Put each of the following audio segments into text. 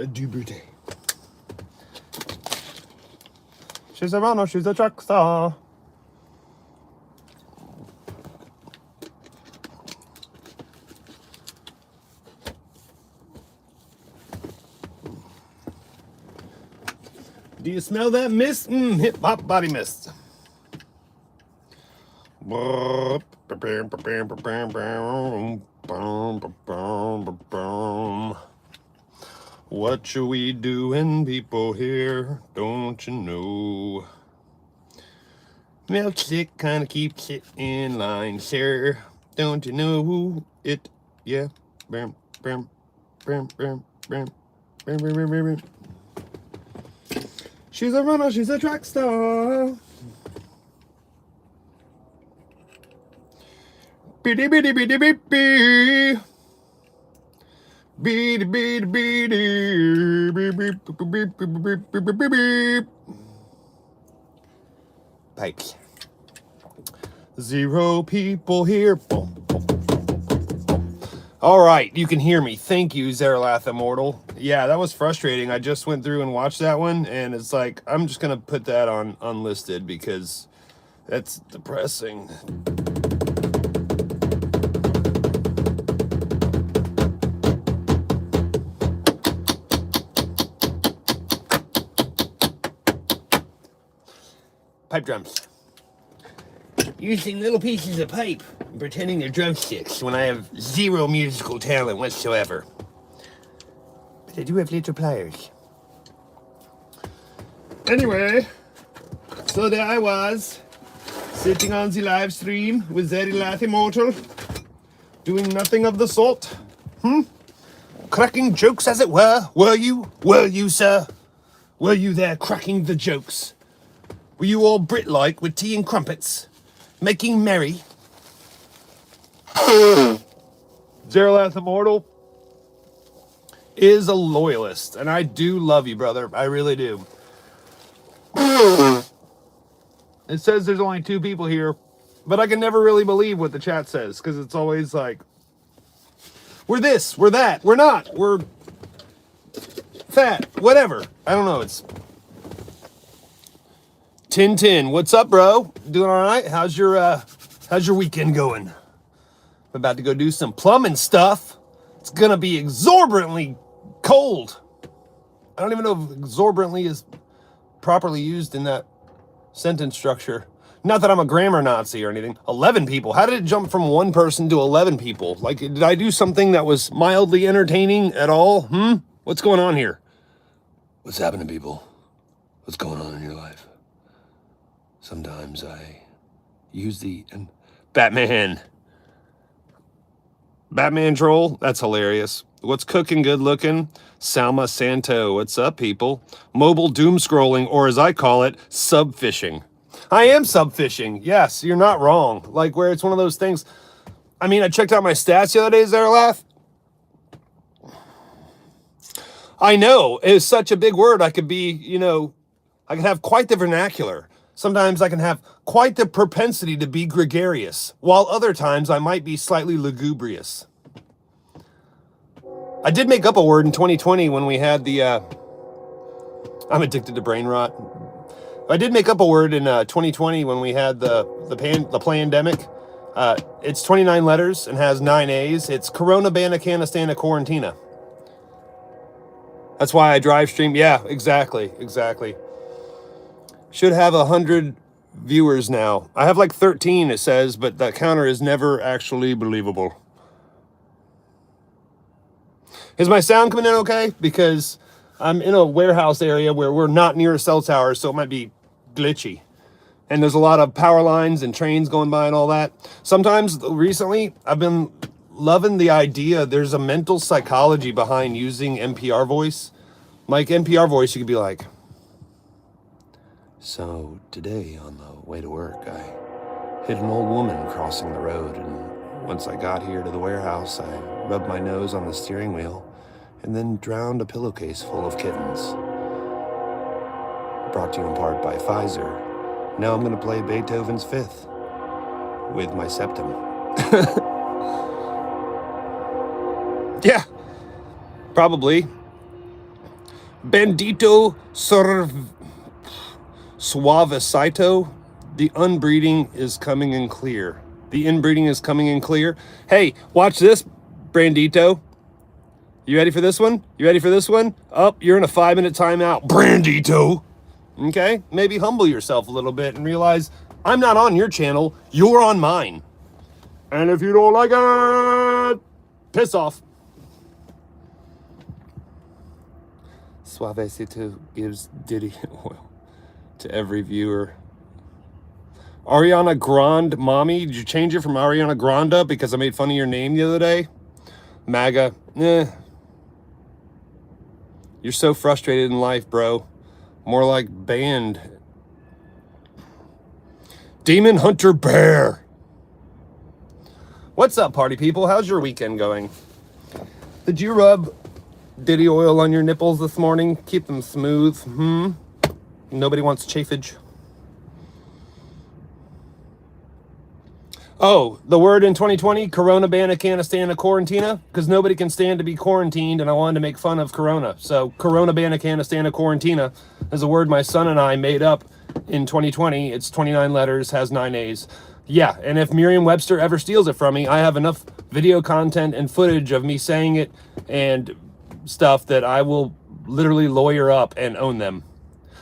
du beauty. She's a runner, she's a track star. Do you smell that mist? Hip hop body mist. What should we doing, people here? Don't you know? Milkshake kind of keeps it in line, sir. Don't you know it? Yeah. Bam, bam, bam, bam, bam, bam, bam, bam, bam. She's a runner, she's a track star. Beady, beady, beady, beady. Beady, beady, beady. Beep, beep, beep, beep, beep, beep, beep, beep, beep. Pipes. 0 people here. Boom, boom, boom, boom, boom. All right, you can hear me. Thank you, Zaralath Immortal. Yeah, that was frustrating. I just went through and watched that one, and it's like, I'm just going to put that on unlisted because that's depressing. Pipe drums. Using little pieces of pipe and pretending they're drumsticks when I have 0 musical talent whatsoever. But I do have little pliers. Anyway, so there I was, sitting on the live stream with Zaralath Immortal, doing nothing of the sort. Cracking jokes, as it were. Were you? Were you, sir? Were you there cracking the jokes? Were you all Brit-like with tea and crumpets, making merry? Zaralath Immortal is a loyalist, and I do love you, brother. I really do. It says there's only 2 people here, but I can never really believe what the chat says, because it's always like, we're this, we're that, we're not, we're fat, whatever. I don't know, it's... Tin, what's up, bro? Doing all right? How's your weekend going? I'm about to go do some plumbing stuff. It's gonna be exorbitantly cold. I don't even know if exorbitantly is properly used in that sentence structure. Not that I'm a grammar Nazi or anything. 11 people. How did it jump from 1 person to 11 people? Like, did I do something that was mildly entertaining at all? What's going on here? What's happening, people? What's going on in your life? Sometimes I use the Batman troll. That's hilarious. What's cooking, good looking? Salma Santo. What's up, people? Mobile doom scrolling, or as I call it, sub fishing. I am sub fishing. Yes, you're not wrong. Like where it's one of those things. I mean, I checked out my stats the other day, Zaralath. I know it's such a big word. I could be, I could have quite the vernacular. Sometimes I can have quite the propensity to be gregarious, while other times I might be slightly lugubrious. I did make up a word in 2020 when we had the, I'm addicted to brain rot. I did make up a word in 2020 when we had the pandemic. It's 29 letters and has 9 A's. It's Corona Banacana Quarantina. That's why I drive stream. Yeah, exactly. Should have 100 viewers now. I have like 13, it says, but that counter is never actually believable. Is my sound coming in okay? Because I'm in a warehouse area where we're not near a cell tower, so it might be glitchy. And there's a lot of power lines and trains going by and all that. Sometimes, recently, I've been loving the idea there's a mental psychology behind using NPR voice. Like NPR voice, you could be like, so today on the way to work, I hit an old woman crossing the road, and once I got here to the warehouse, I rubbed my nose on the steering wheel and then drowned a pillowcase full of kittens. Brought to you in part by Pfizer. Now I'm going to play Beethoven's Fifth with my septum. Yeah, probably. Bandito Suavecito. The unbreeding is coming in clear. The inbreeding is coming in clear. Hey, watch this, Brandito. You ready for this one? You ready for this one? Oh, you're in a 5-minute timeout, Brandito. Okay? Maybe humble yourself a little bit and realize I'm not on your channel, you're on mine. And if you don't like it, piss off. Suavecito gives Diddy oil to every viewer. Ariana Grande, mommy, did you change it from Ariana Grande because I made fun of your name the other day? MAGA, You're so frustrated in life, bro. More like banned. Demon Hunter Bear. What's up, party people? How's your weekend going? Did you rub Diddy oil on your nipples this morning? Keep them smooth. Nobody wants chafage. Oh, the word in 2020, Corona banna canna stand a quarantina, because nobody can stand to be quarantined, and I wanted to make fun of Corona. So Corona banna canna stand a quarantina is a word my son and I made up in 2020. It's 29 letters, has 9 A's. Yeah, and if Merriam-Webster ever steals it from me, I have enough video content and footage of me saying it and stuff that I will literally lawyer up and own them.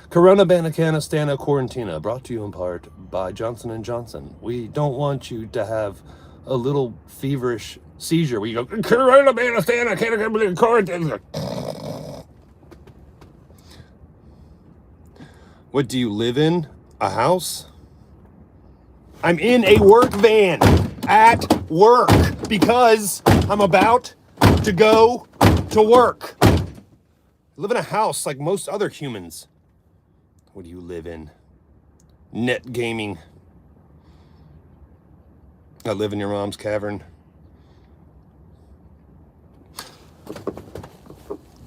Corona banna canna stand a quarantina, brought to you in part by Johnson & Johnson. We don't want you to have a little feverish seizure where you go, Corona banna stand a quarantina. What do you live in? A house? I'm in a work van at work because I'm about to go to work. I live in a house like most other humans. What do you live in? Net gaming. I live in your mom's cavern.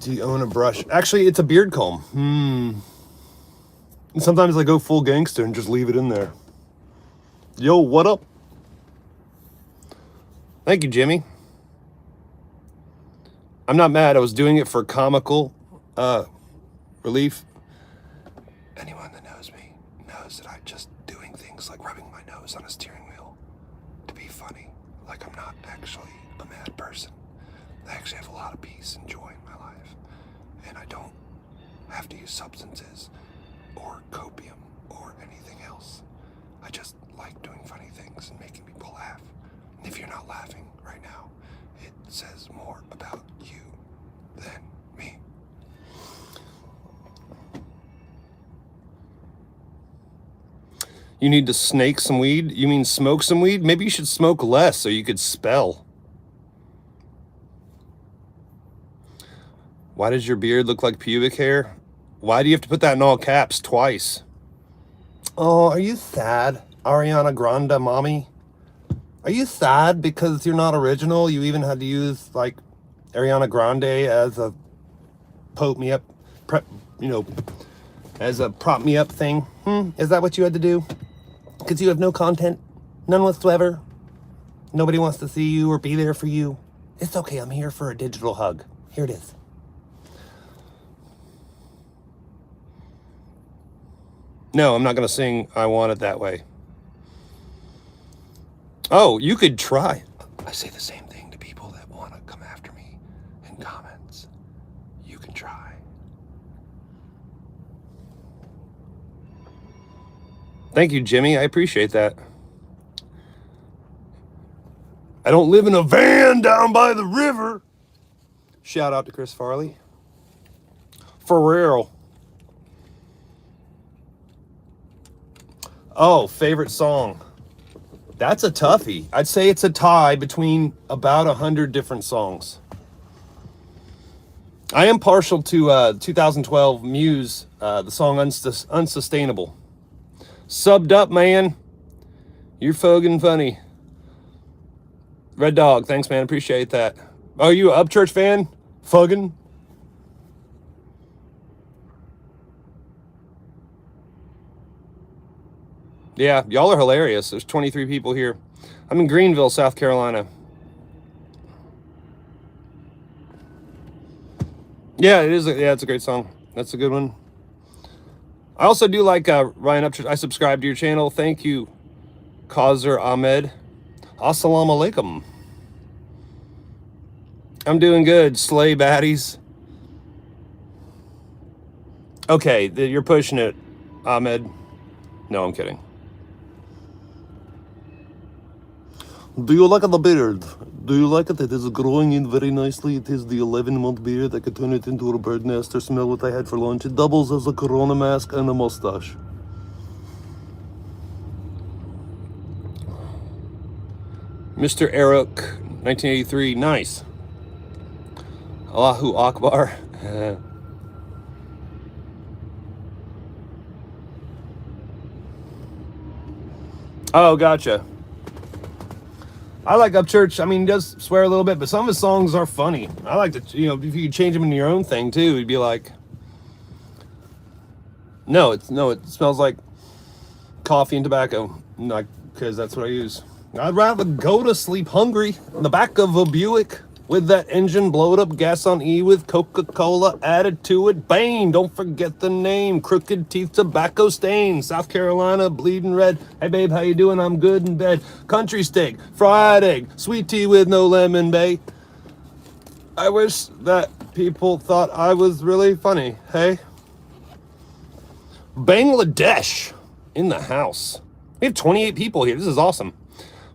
Do you own a brush? Actually, it's a beard comb. And sometimes I go full gangster and just leave it in there. Yo, what up? Thank you, Jimmy. I'm not mad. I was doing it for comical relief. Anyone that knows me knows that I'm just doing things like rubbing my nose on a steering wheel to be funny. Like I'm not actually a mad person. I actually have a lot of peace and joy in my life. And I don't have to use substances or copium or anything else. I just like doing funny things and making people laugh. And if you're not laughing right now, it says more about you than me. You need to snake some weed? You mean smoke some weed? Maybe you should smoke less so you could spell. Why does your beard look like pubic hair? Why do you have to put that in all caps twice? Oh, are you sad, Ariana Grande, mommy? Are you sad because you're not original? You even had to use, like, Ariana Grande as a poke me up, as a prop me up thing? Is that what you had to do? Because you have no content, none whatsoever. Nobody wants to see you or be there for you. It's okay, I'm here for a digital hug. Here it is. No, I'm not going to sing I Want It That Way. Oh, you could try. I say the same thing to people that want to come after me in comments. You can try. Thank you, Jimmy. I appreciate that. I don't live in a van down by the river. Shout out to Chris Farley. For real. Oh, favorite song. That's a toughie. I'd say it's a tie between about 100 different songs. I am partial to 2012 Muse, the song Unsustainable. Subbed up, man. You're fucking funny. Red Dog, thanks, man. Appreciate that. Oh, you a Upchurch fan? Fuggin'? Yeah, y'all are hilarious. There's 23 people here. I'm in Greenville, South Carolina. Yeah, it is. Yeah, it's a great song. That's a good one. I also do like Ryan Upchurch. I subscribe to your channel. Thank you, Qazer Ahmed. Assalamu alaikum. I'm doing good, slay baddies. Okay, you're pushing it, Ahmed. No, I'm kidding. Do you like the beard? Do you like it? It is growing in very nicely. It is the 11-month beard. I could turn it into a bird nest or smell what I had for lunch. It doubles as a corona mask and a mustache. Mr. Eric, 1983. Nice. Allahu Akbar. Oh, gotcha. I like Upchurch. I mean, he does swear a little bit, but some of his songs are funny. I like to, if you could change them into your own thing too, it'd be like, it smells like coffee and tobacco, like, because that's what I use. I'd rather go to sleep hungry in the back of a Buick with that engine blowed up, gas on E with Coca-Cola added to it. Bane, don't forget the name. Crooked teeth, tobacco stain. South Carolina, bleeding red. Hey babe, how you doing? I'm good in bed. Country steak, fried egg, sweet tea with no lemon, babe. I wish that people thought I was really funny. Hey, Bangladesh in the house. We have 28 people here. This is awesome.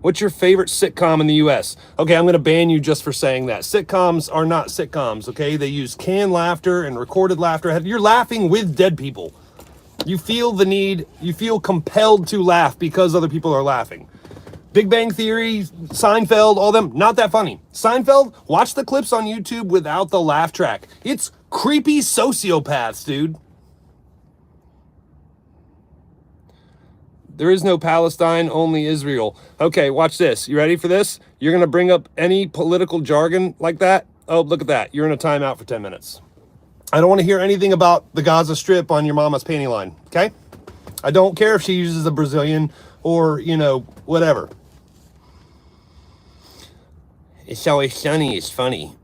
What's your favorite sitcom in the US? Okay, I'm going to ban you just for saying that. Sitcoms are not sitcoms, okay? They use canned laughter and recorded laughter. You're laughing with dead people. You feel the need, you feel compelled to laugh because other people are laughing. Big Bang Theory, Seinfeld, all them, not that funny. Seinfeld, watch the clips on YouTube without the laugh track. It's creepy sociopaths, dude. There is no Palestine, only Israel. Okay, watch this. You ready for this? You're going to bring up any political jargon like that? Oh, look at that. You're in a timeout for 10 minutes. I don't want to hear anything about the Gaza Strip on your mama's panty line, okay? I don't care if she uses a Brazilian or, whatever. It's always sunny. It's funny.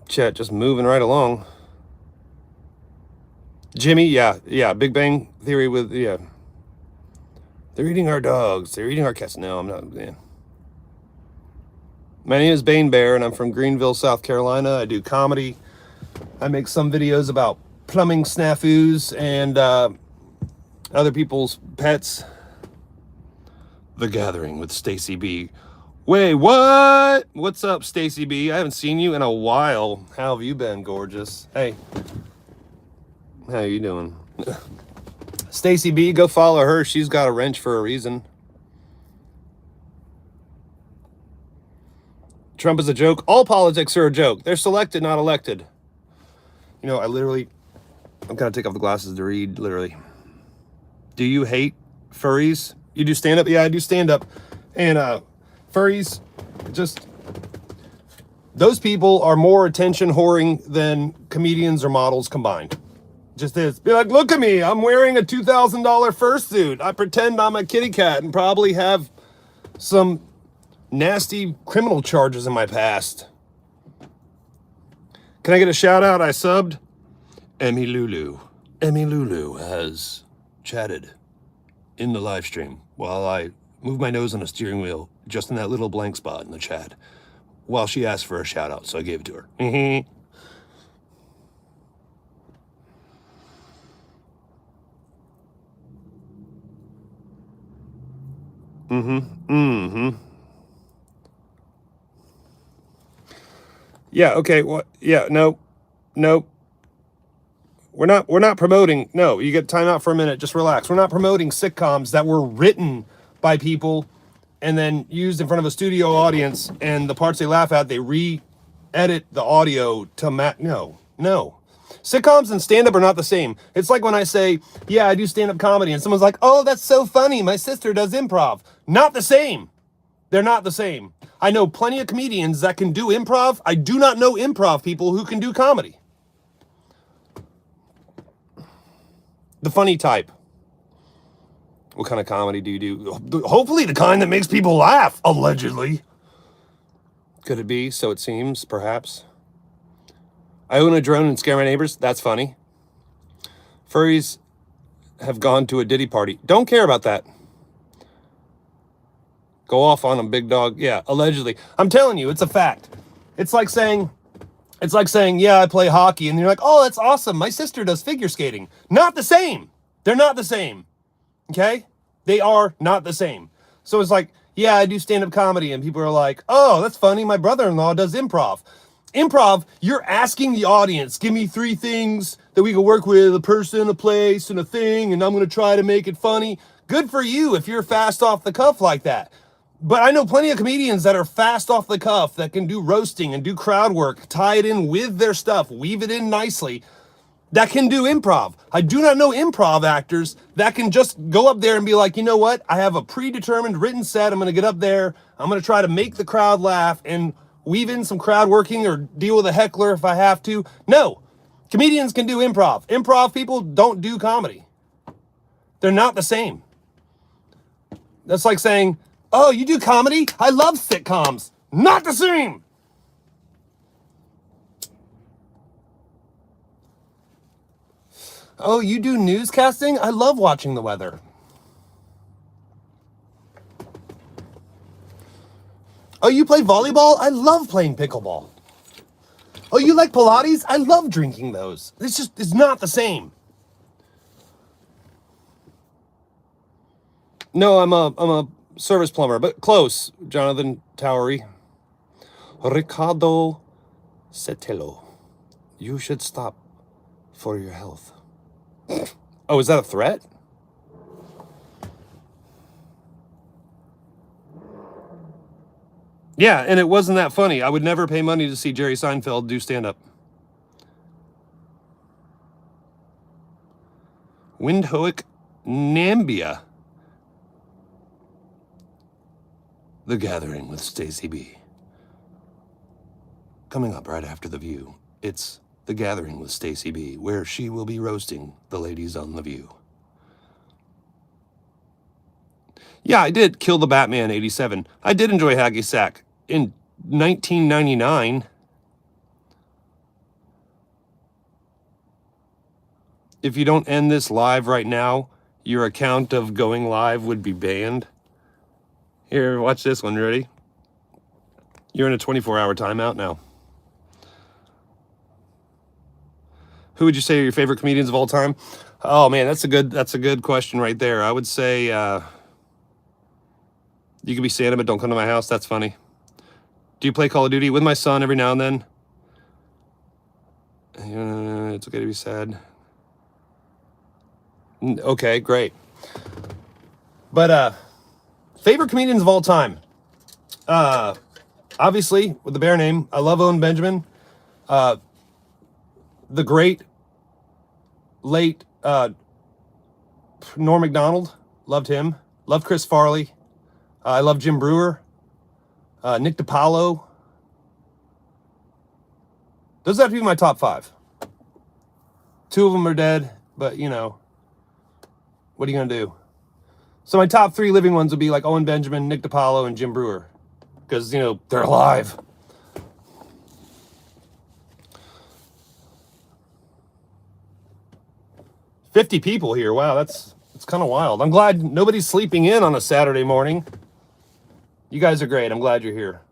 Chat just moving right along. Jimmy, yeah. Big Bang Theory with, yeah. They're eating our dogs. They're eating our cats. No, I'm not, man. My name is Bane Bear, and I'm from Greenville, South Carolina. I do comedy. I make some videos about plumbing snafus and other people's pets. The Gathering with Stacy B. Wait, what? What's up, Stacy B? I haven't seen you in a while. How have you been, gorgeous? Hey. How you doing? Stacy B, go follow her. She's got a wrench for a reason. Trump is a joke. All politics are a joke. They're selected, not elected. I'm gonna take off the glasses to read, literally. Do you hate furries? You do stand-up? Yeah, I do stand-up. And furries, those people are more attention whoring than comedians or models combined. Just is. Be like, look at me, I'm wearing a $2,000 fursuit. I pretend I'm a kitty cat and probably have some nasty criminal charges in my past. Can I get a shout out? I subbed. Emmy Lulu. Emmy Lulu has chatted in the live stream while I move my nose on a steering wheel just in that little blank spot in the chat while she asked for a shout out, so I gave it to her. Yeah, okay, what? Yeah, no. We're not promoting, no, you get time out for a minute, just relax. We're not promoting sitcoms that were written by people and then used in front of a studio audience, and the parts they laugh at, they re-edit the audio to no. Sitcoms and stand-up are not the same. It's like when I say, yeah, I do stand-up comedy, and someone's like, oh, that's so funny, my sister does improv. Not the same. They're not the same. I know plenty of comedians that can do improv. I do not know improv people who can do comedy. The funny type. What kind of comedy do you do? Hopefully the kind that makes people laugh, allegedly. Could it be? So it seems, perhaps. I own a drone and scare my neighbors. That's funny. Furries have gone to a Diddy party. Don't care about that. Go off on them, big dog. Yeah, allegedly. I'm telling you, it's a fact. It's like saying, yeah, I play hockey. And you're like, oh, that's awesome. My sister does figure skating. Not the same. They're not the same. Okay? They are not the same. So it's like, yeah, I do stand-up comedy. And people are like, oh, that's funny. My brother-in-law does improv. Improv, you're asking the audience, give me 3 things that we can work with, a person, a place, and a thing, and I'm going to try to make it funny. Good for you if you're fast off the cuff like that. But I know plenty of comedians that are fast off the cuff, that can do roasting and do crowd work, tie it in with their stuff, weave it in nicely, that can do improv. I do not know improv actors that can just go up there and be like, you know what? I have a predetermined written set. I'm going to get up there. I'm going to try to make the crowd laugh and weave in some crowd working or deal with a heckler if I have to. No, comedians can do improv. Improv people don't do comedy. They're not the same. That's like saying, oh, you do comedy? I love sitcoms. Not the same. Oh, you do newscasting? I love watching the weather. Oh, you play volleyball? I love playing pickleball. Oh, you like Pilates? I love drinking those. It's not the same. No, I'm a service plumber, but close. Jonathan Towery. Ricardo Setelo. You should stop for your health. Oh, is that a threat? Yeah, and it wasn't that funny. I would never pay money to see Jerry Seinfeld do stand-up. Windhoek, Nambia. The Gathering with Stacey B. Coming up right after The View, it's The Gathering with Stacey B, where she will be roasting the ladies on The View. Yeah, I did Kill the Batman 87. I did enjoy Hacky Sack in 1999. If you don't end this live right now, your account of going live would be banned. Here, watch this one. Ready? You're in a 24-hour timeout now. Who would you say are your favorite comedians of all time? Oh man, that's a good question right there. I would say you could be Santa, but don't come to my house. That's funny. Do you play Call of Duty? With my son every now and then. It's okay to be sad. Okay, great. But favorite comedians of all time. Obviously, with the bear name, I love Owen Benjamin. The great late Norm Macdonald, loved him. Loved Chris Farley. I love Jim Brewer. Nick DiPaolo. Those have to be my top 5. 2 of them are dead, but you know, what are you gonna do? So my top 3 living ones would be like Owen Benjamin, Nick DiPaolo, and Jim Brewer, because you know they're alive. $50 people here. Wow, it's kind of wild. I'm glad nobody's sleeping in on a Saturday morning. You guys are great. I'm glad you're here.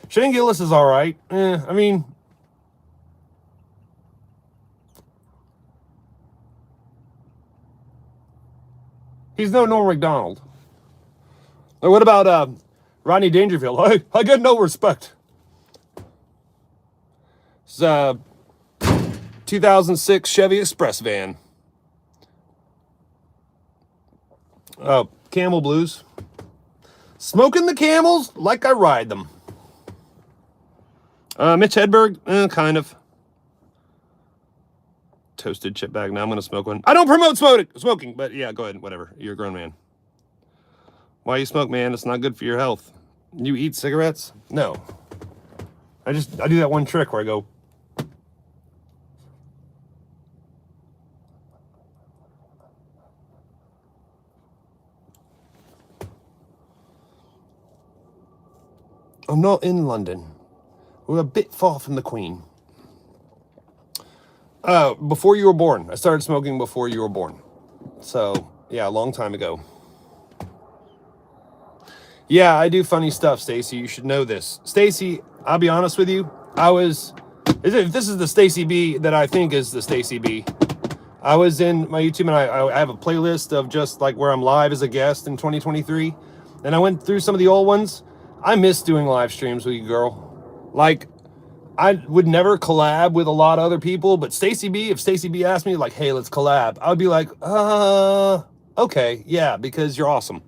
Shane Gillis is all right. I mean, he's no Norm Macdonald. Or what about Rodney Dangerfield? I get no respect. It's a 2006 Chevy Express van. Oh, Camel Blues. Smoking the camels like I ride them. Mitch Hedberg, kind of. Toasted chip bag. Now I'm going to smoke one. I don't promote smoking, but yeah, go ahead. Whatever. You're a grown man. Why you smoke, man? It's not good for your health. You eat cigarettes? No. I do that one trick where I go. I'm not in London. We're a bit far from the Queen. Before you were born. I started smoking before you were born. So, yeah, a long time ago. Yeah, I do funny stuff, Stacy. You should know this. Stacy, I'll be honest with you. If this is the Stacy B that I think is the Stacy B, I was in my YouTube and I have a playlist of just like where I'm live as a guest in 2023. And I went through some of the old ones. I miss doing live streams with you, girl. Like, I would never collab with a lot of other people, but Stacy B, if Stacy B asked me like, hey, let's collab, I would be like, okay, yeah, because you're awesome.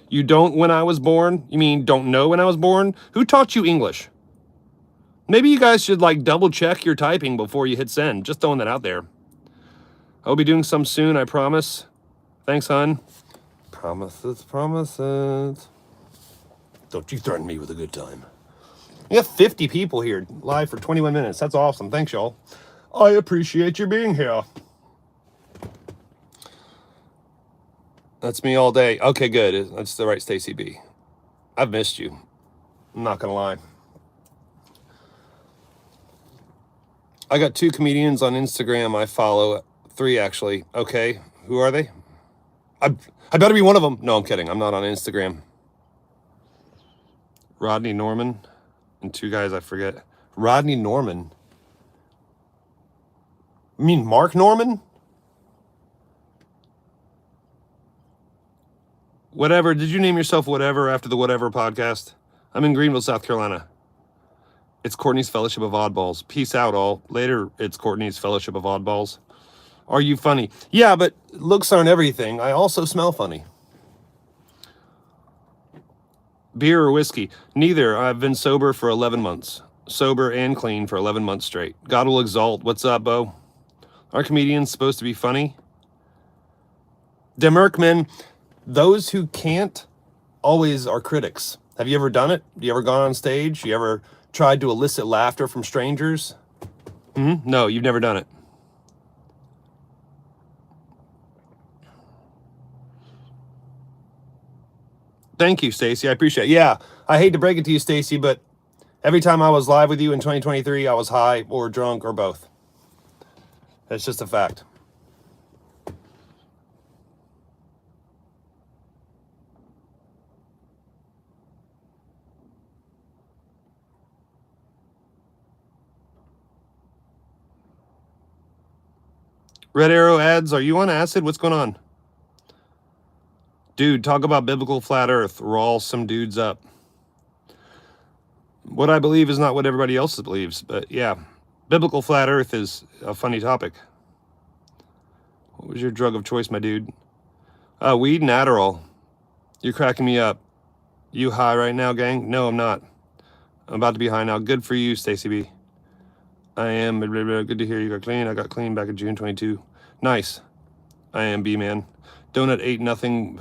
You don't when I was born? You mean don't know when I was born? Who taught you English? Maybe you guys should like double check your typing before you hit send. Just throwing that out there. I'll be doing some soon, I promise. Thanks, hon. Promises, promises. Don't you threaten me with a good time. We have 50 people here live for 21 minutes. That's awesome. Thanks, y'all. I appreciate you being here. That's me all day. Okay, good. That's the right Stacy B. I've missed you. I'm not gonna lie. I got 2 comedians on Instagram I follow. 3 actually. Okay, who are they? I better be one of them. No, I'm kidding. I'm not on Instagram. Rodney Norman and 2 guys I forget. Rodney Norman. You mean Mark Norman? Whatever. Did you name yourself whatever after the Whatever podcast? I'm in Greenville, South Carolina. It's Courtney's Fellowship of Oddballs. Peace out, all. Later, it's Courtney's Fellowship of Oddballs. Are you funny? Yeah, but looks aren't everything. I also smell funny. Beer or whiskey? Neither. I've been sober for 11 months. Sober and clean for 11 months straight. God will exalt. What's up, Bo? Are comedians supposed to be funny? Demerkman, those who can't always are critics. Have you ever done it? You ever gone on stage? You ever tried to elicit laughter from strangers? No, you've never done it. Thank you, Stacy. I appreciate it. Yeah, I hate to break it to you, Stacy, but every time I was live with you in 2023, I was high or drunk or both. That's just a fact. Red Arrow ads, are you on acid? What's going on? Dude, talk about biblical flat earth. We're all some dudes up. What I believe is not what everybody else believes, but yeah. Biblical flat earth is a funny topic. What was your drug of choice, my dude? Weed and Adderall. You're cracking me up. You high right now, gang? No, I'm not. I'm about to be high now. Good for you, Stacy B. I am. Good to hear you got clean. I got clean back in June 22. Nice. I am B-man. Donut ate nothing.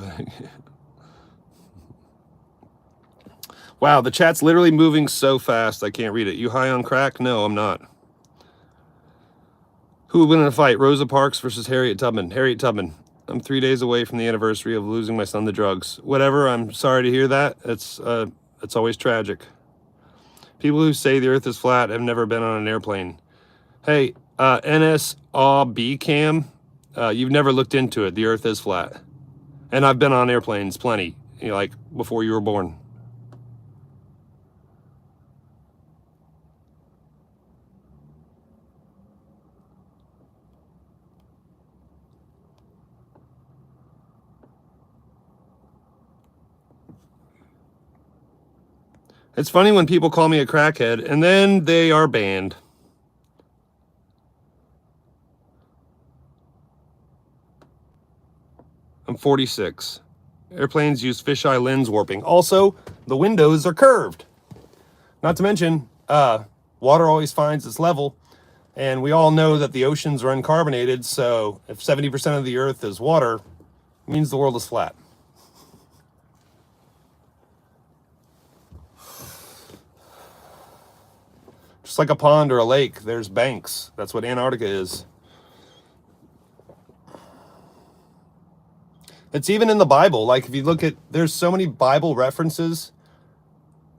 Wow, the chat's literally moving so fast I can't read it. You high on crack? No, I'm not. Who would win in a fight? Rosa Parks versus Harriet Tubman. Harriet Tubman. I'm 3 days away from the anniversary of losing my son to drugs. Whatever, I'm sorry to hear that. It's always tragic. People who say the earth is flat have never been on an airplane. Hey, NSAW cam, you've never looked into it. The earth is flat. And I've been on airplanes plenty, like before you were born. It's funny when people call me a crackhead and then they are banned. I'm 46. Airplanes use fisheye lens warping. Also, the windows are curved. Not to mention, water always finds its level. And we all know that the oceans are uncarbonated. So if 70% of the earth is water, it means the world is flat. Just like a pond or a lake, there's banks. That's what Antarctica is. It's even in the Bible. Like if you look at, there's so many Bible references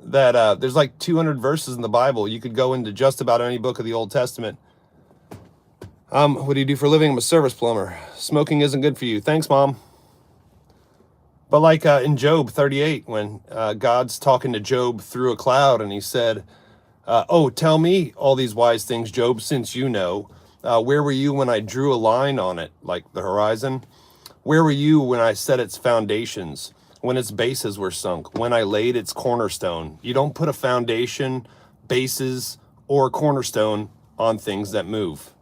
that there's like 200 verses in the Bible. You could go into just about any book of the Old Testament. What do you do for a living? I'm a service plumber. Smoking isn't good for you. Thanks, Mom. But like in Job 38, when God's talking to Job through a cloud, and he said, oh, tell me all these wise things, Job, since you know. Where were you when I drew a line on it, like the horizon? Where were you when I set its foundations, when its bases were sunk, when I laid its cornerstone? You don't put a foundation, bases, or cornerstone on things that move.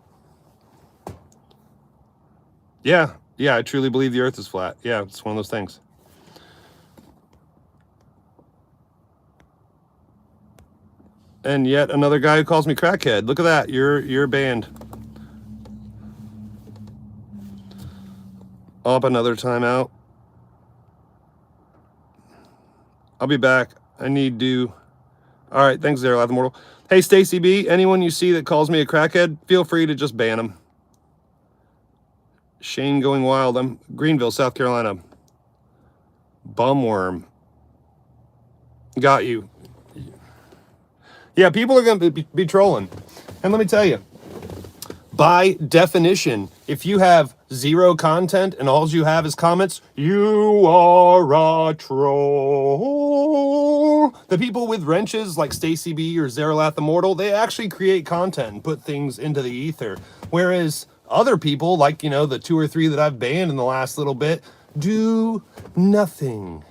Yeah, I truly believe the earth is flat. Yeah, it's one of those things. And yet another guy who calls me crackhead. Look at that. You're banned. Up another timeout. I'll be back. I need to. All right, thanks, Zero Life Immortal. Hey, Stacy B. Anyone you see that calls me a crackhead, feel free to just ban them. Shane Going Wild. I'm Greenville, South Carolina. Bumworm. Got you. Yeah, people are going to be trolling. And let me tell you, by definition, if you have zero content and all you have is comments, you are a troll. The people with wrenches like Stacy B or Zeralath Immortal, they actually create content and put things into the ether. Whereas other people, like, you know, the 2 or 3 that I've banned in the last little bit, do nothing.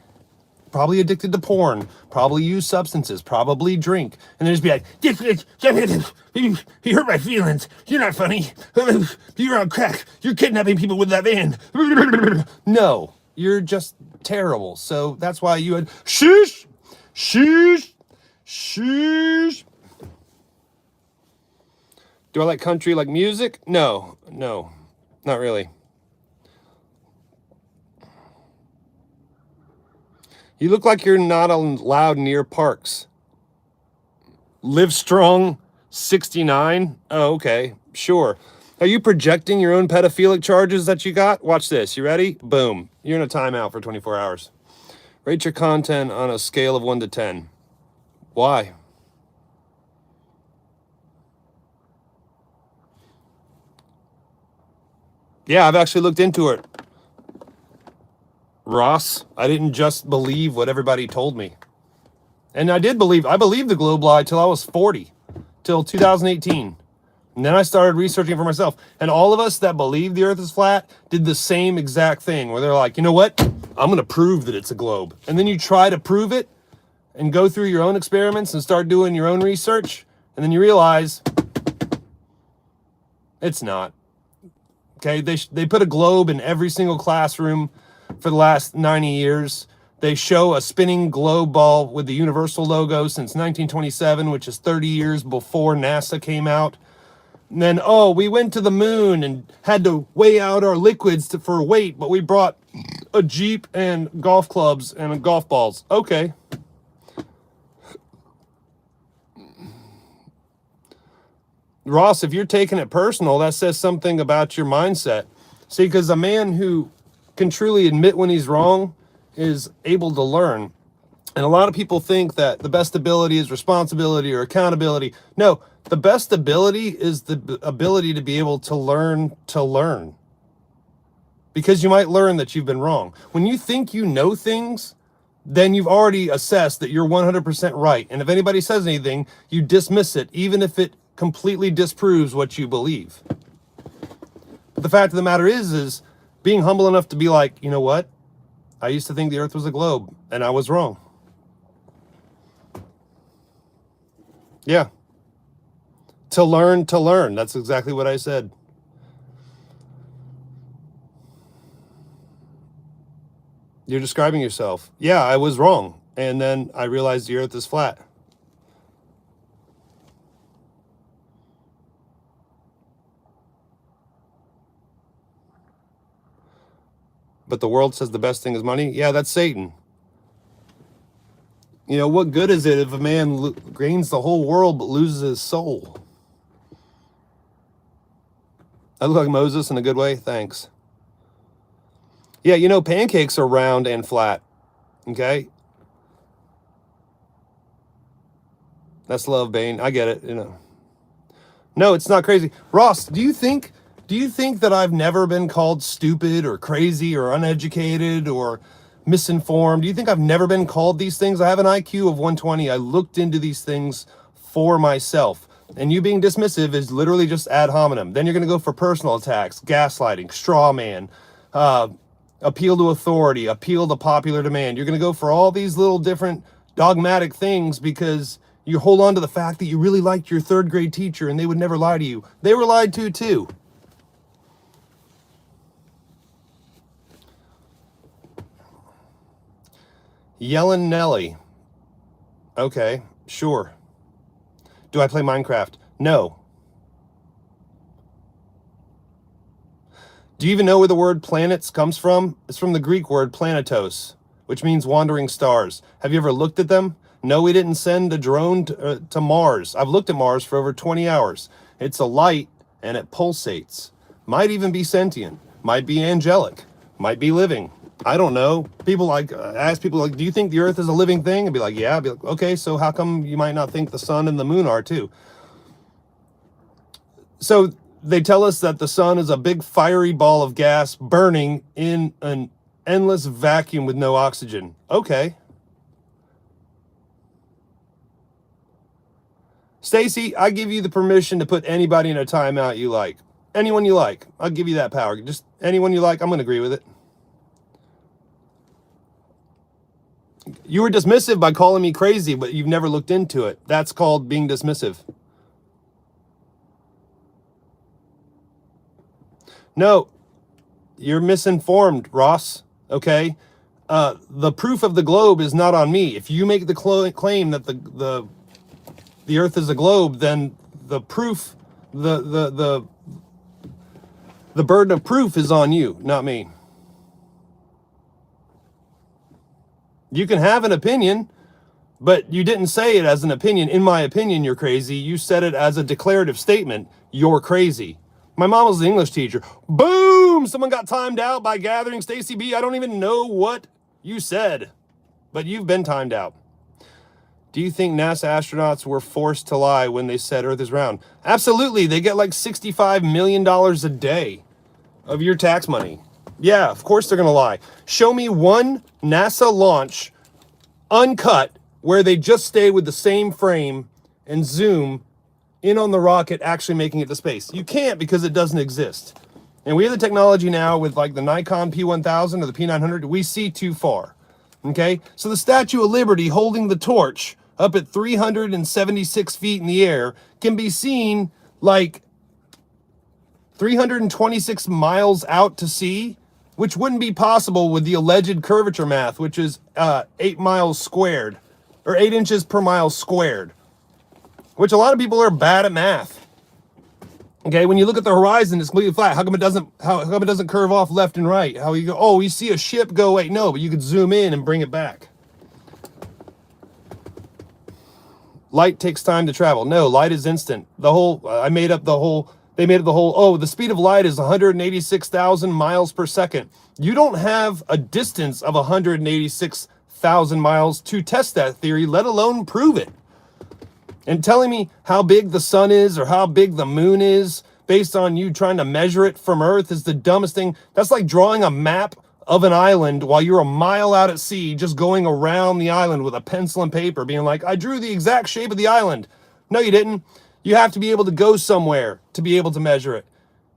Probably addicted to porn, probably use substances, probably drink, and then just be like, you hurt my feelings, you're not funny, you're on crack, you're kidnapping people with that van. No, you're just terrible. So that's why you had sheesh. Do I like country like music? No, not really. You look like you're not allowed near parks. Live Strong 69? Oh, okay, sure. Are you projecting your own pedophilic charges that you got? Watch this, you ready? Boom, you're in a timeout for 24 hours. Rate your content on a scale of 1 to 10. Why? Yeah, I've actually looked into it. Ross, I didn't just believe what everybody told me. And I believed the globe lie till I was 40, till 2018. And then I started researching for myself. And all of us that believe the earth is flat did the same exact thing, where they're like, you know what? I'm going to prove that it's a globe. And then you try to prove it and go through your own experiments and start doing your own research. And then you realize it's not. Okay, they put a globe in every single classroom for the last 90 years. They show a spinning globe ball with the Universal logo since 1927, which is 30 years before NASA came out. And then, oh, we went to the moon and had to weigh out our liquids for weight, but we brought a Jeep and golf clubs and golf balls. Okay. Ross, if you're taking it personal, that says something about your mindset. See, because a man who can truly admit when he's wrong is able to learn. And a lot of people think that the best ability is responsibility or accountability. No, the best ability is the ability to be able to learn. Because you might learn that you've been wrong. When you think you know things, then you've already assessed that you're 100% right. And if anybody says anything, you dismiss it, even if it completely disproves what you believe. But the fact of the matter is being humble enough to be like, you know what? I used to think the earth was a globe, and I was wrong. Yeah. To learn. That's exactly what I said. You're describing yourself. Yeah, I was wrong. And then I realized the earth is flat. But the world says the best thing is money. Yeah, that's Satan. You know, what good is it if a man gains the whole world but loses his soul? I look like Moses in a good way? Thanks. Yeah, you know, pancakes are round and flat. Okay? That's love, Bane. I get it, you know. No, it's not crazy. Ross, do you think that I've never been called stupid or crazy or uneducated or misinformed? Do you think I've never been called these things? I have an IQ of 120. I looked into these things for myself. And you being dismissive is literally just ad hominem. Then you're going to go for personal attacks, gaslighting, straw man, uh, appeal to authority, appeal to popular demand. You're going to go for all these little different dogmatic things because you hold on to the fact that you really liked your third grade teacher and they would never lie to you. They were lied to too. Yellen Nelly. Okay, sure. Do I play Minecraft? No. Do you even know where the word planets comes from? It's from the Greek word planetos, which means wandering stars. Have you ever looked at them? No, we didn't send a drone to Mars. I've looked at Mars for over 20 hours. It's a light and it pulsates. Might even be sentient. Might be angelic. Might be living. I don't know. People like ask people like, do you think the Earth is a living thing? And be like, yeah. I'd be like, okay, so how come you might not think the sun and the moon are too? So they tell us that the sun is a big fiery ball of gas burning in an endless vacuum with no oxygen. Okay. Stacy, I give you the permission to put anybody in a timeout you like. Anyone you like. I'll give you that power. Just anyone you like, I'm going to agree with it. You were dismissive by calling me crazy, but you've never looked into it. That's called being dismissive. No, you're misinformed, Ross. Okay? The proof of the globe is not on me. If you make the claim that the Earth is a globe, then the proof, the burden of proof is on you, not me. You can have an opinion, but you didn't say it as an opinion. In my opinion, you're crazy. You said it as a declarative statement. You're crazy. My mom was an English teacher. Boom! Someone got timed out by gathering Stacy B. I don't even know what you said, but you've been timed out. Do you think NASA astronauts were forced to lie when they said Earth is round? Absolutely. They get like $65 million a day of your tax money. Yeah, of course they're going to lie. Show me one NASA launch uncut where they just stay with the same frame and zoom in on the rocket actually making it to space. You can't because it doesn't exist. And we have the technology now with like the Nikon P1000 or the P900. We see too far. Okay? So the Statue of Liberty holding the torch up at 376 feet in the air can be seen like 326 miles out to sea, which wouldn't be possible with the alleged curvature math, which is 8 miles squared, or 8 inches per mile squared, which a lot of people are bad at math. Okay, when you look at the horizon, it's completely flat. How come it doesn't curve off left and right? How you go, oh, you see a ship go, wait, no, but you could zoom in and bring it back. Light takes time to travel. No, light is instant. They made up the whole, oh, the speed of light is 186,000 miles per second. You don't have a distance of 186,000 miles to test that theory, let alone prove it. And telling me how big the sun is or how big the moon is based on you trying to measure it from Earth is the dumbest thing. That's like drawing a map of an island while you're a mile out at sea, just going around the island with a pencil and paper, being like, I drew the exact shape of the island. No, you didn't. You have to be able to go somewhere to be able to measure it.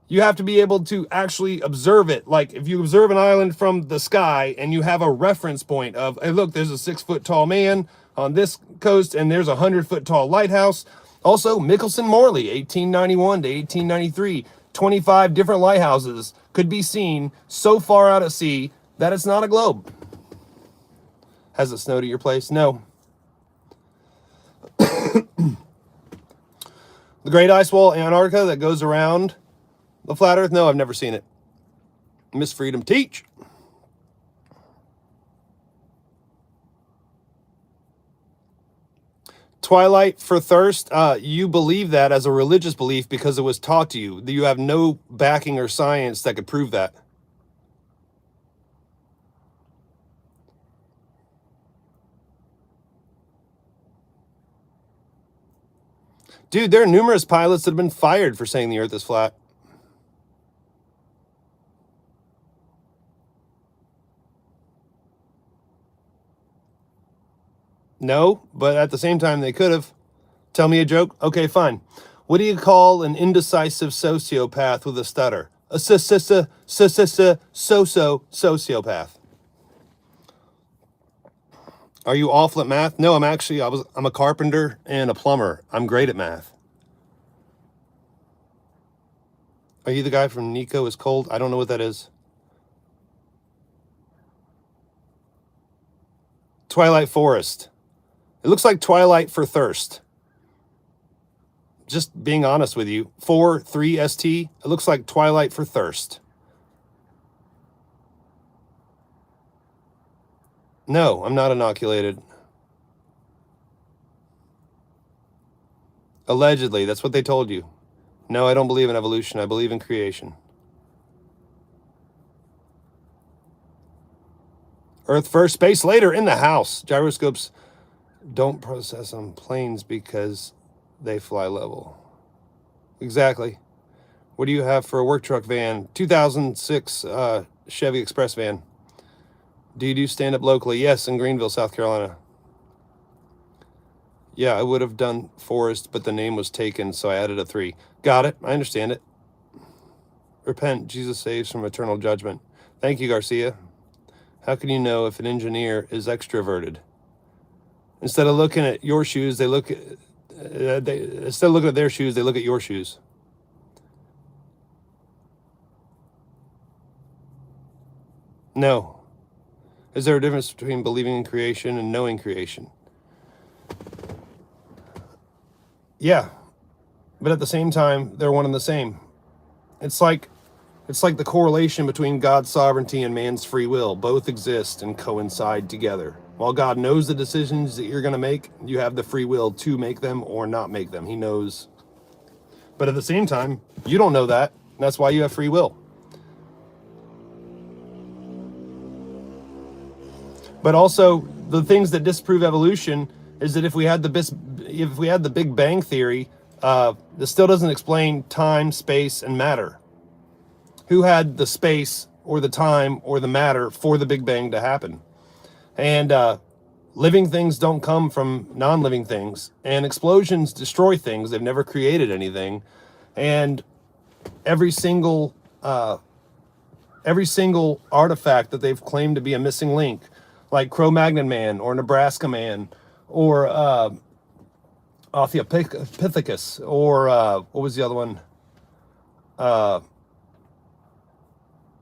You have to be able to actually observe it. Like if you observe an island from the sky and you have a reference point of, hey, look, there's a 6-foot tall man on this coast and there's a 100-foot tall lighthouse. Also, Michelson Morley, 1891 to 1893, 25 different lighthouses could be seen so far out at sea that it's not a globe. Has it snowed at your place? No. The Great Ice Wall, Antarctica, that goes around the flat Earth? No, I've never seen it. Miss Freedom, teach. Twilight for thirst, you believe that as a religious belief because it was taught to you. You have no backing or science that could prove that. Dude, there are numerous pilots that have been fired for saying the Earth is flat. No, but at the same time, they could have. Tell me a joke? Okay, fine. What do you call an indecisive sociopath with a stutter? A sociopath. Are you awful at math? No, I'm a carpenter and a plumber. I'm great at math. Are you the guy from Nico is Cold? I don't know what that is. Twilight Forest. It looks like Twilight for Thirst. Just being honest with you. 43ST. It looks like Twilight for Thirst. No, I'm not inoculated. Allegedly, that's what they told you. No, I don't believe in evolution. I believe in creation. Earth first, space later, in the house. Gyroscopes don't process on planes because they fly level. Exactly. What do you have for a work truck van? 2006 Chevy Express van. Do you do stand-up locally? Yes, in Greenville, South Carolina. Yeah, I would have done Forest, but the name was taken, so I added a 3. Got it. I understand it. Repent. Jesus saves from eternal judgment. Thank you, Garcia. How can you know if an engineer is extroverted? Instead of looking at your shoes, they look at... instead of looking at their shoes, they look at your shoes. No. Is there a difference between believing in creation and knowing creation? Yeah. But at the same time, they're one and the same. It's like the correlation between God's sovereignty and man's free will. Both exist and coincide together. While God knows the decisions that you're going to make, you have the free will to make them or not make them. He knows. But at the same time, you don't know that. That's why you have free will. But also, the things that disprove evolution is that if we had the Big Bang Theory, this still doesn't explain time, space, and matter. Who had the space or the time or the matter for the Big Bang to happen? And living things don't come from non-living things. And explosions destroy things. They've never created anything. And every single artifact that they've claimed to be a missing link, like Cro-Magnon Man or Nebraska Man or Australopithecus or what was the other one?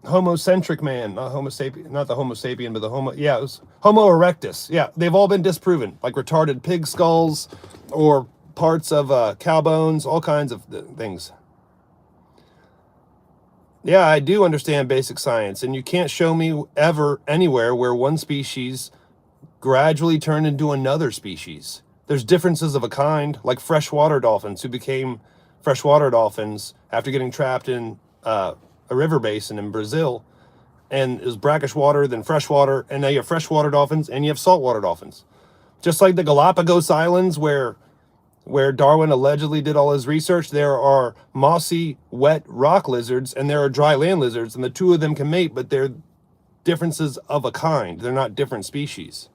Homocentric man, not Homo sapien, not the Homo sapien, but the Homo, yeah, it was Homo erectus. Yeah, they've all been disproven, like retarded pig skulls or parts of cow bones, all kinds of things. Yeah, I do understand basic science, and you can't show me ever anywhere where one species gradually turned into another species. There's differences of a kind, like freshwater dolphins who became freshwater dolphins after getting trapped in a river basin in Brazil, and it was brackish water, then freshwater, and now you have freshwater dolphins and you have saltwater dolphins. Just like the Galapagos Islands where Darwin allegedly did all his research, there are mossy, wet rock lizards and there are dry land lizards, and the two of them can mate, but they're differences of a kind. They're not different species.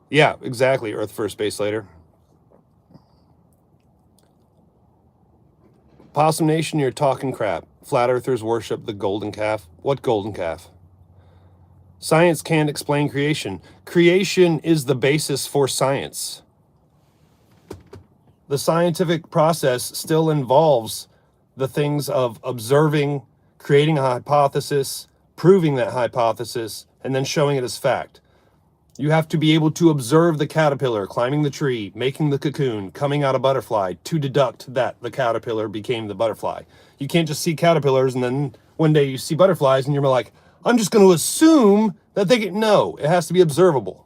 Yeah, exactly. Earth first, space later. Possum Nation, you're talking crap. Flat earthers worship the golden calf. What golden calf? Science can't explain creation. Creation is the basis for science. The scientific process still involves the things of observing, creating a hypothesis, proving that hypothesis, and then showing it as fact. You have to be able to observe the caterpillar climbing the tree, making the cocoon, coming out a butterfly, to deduct that the caterpillar became the butterfly. You can't just see caterpillars and then one day you see butterflies and you're like, I'm just going to assume that they get... No, it has to be observable.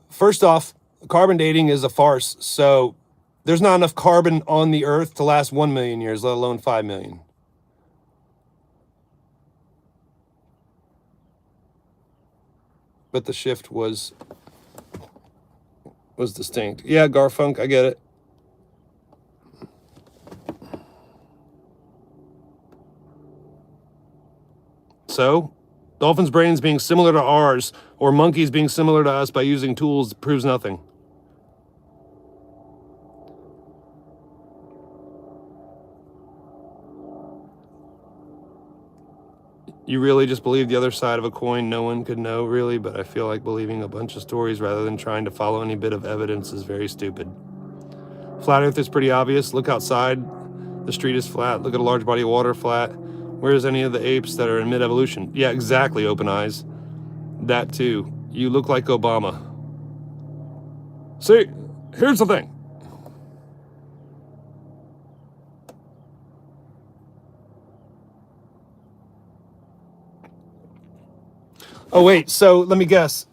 First off, carbon dating is a farce. So there's not enough carbon on the earth to last 1 million years, let alone 5 million. but the shift was distinct. Yeah, Garfunk, I get it. So, dolphins' brains being similar to ours, or monkeys being similar to us by using tools, proves nothing. You really just believe the other side of a coin no one could know, really, but I feel like believing a bunch of stories rather than trying to follow any bit of evidence is very stupid. Flat Earth is pretty obvious. Look outside. The street is flat. Look at a large body of water, flat. Where's any of the apes that are in mid-evolution? Yeah, exactly, Open Eyes. That too. You look like Obama. See, here's the thing. Oh, wait, so let me guess.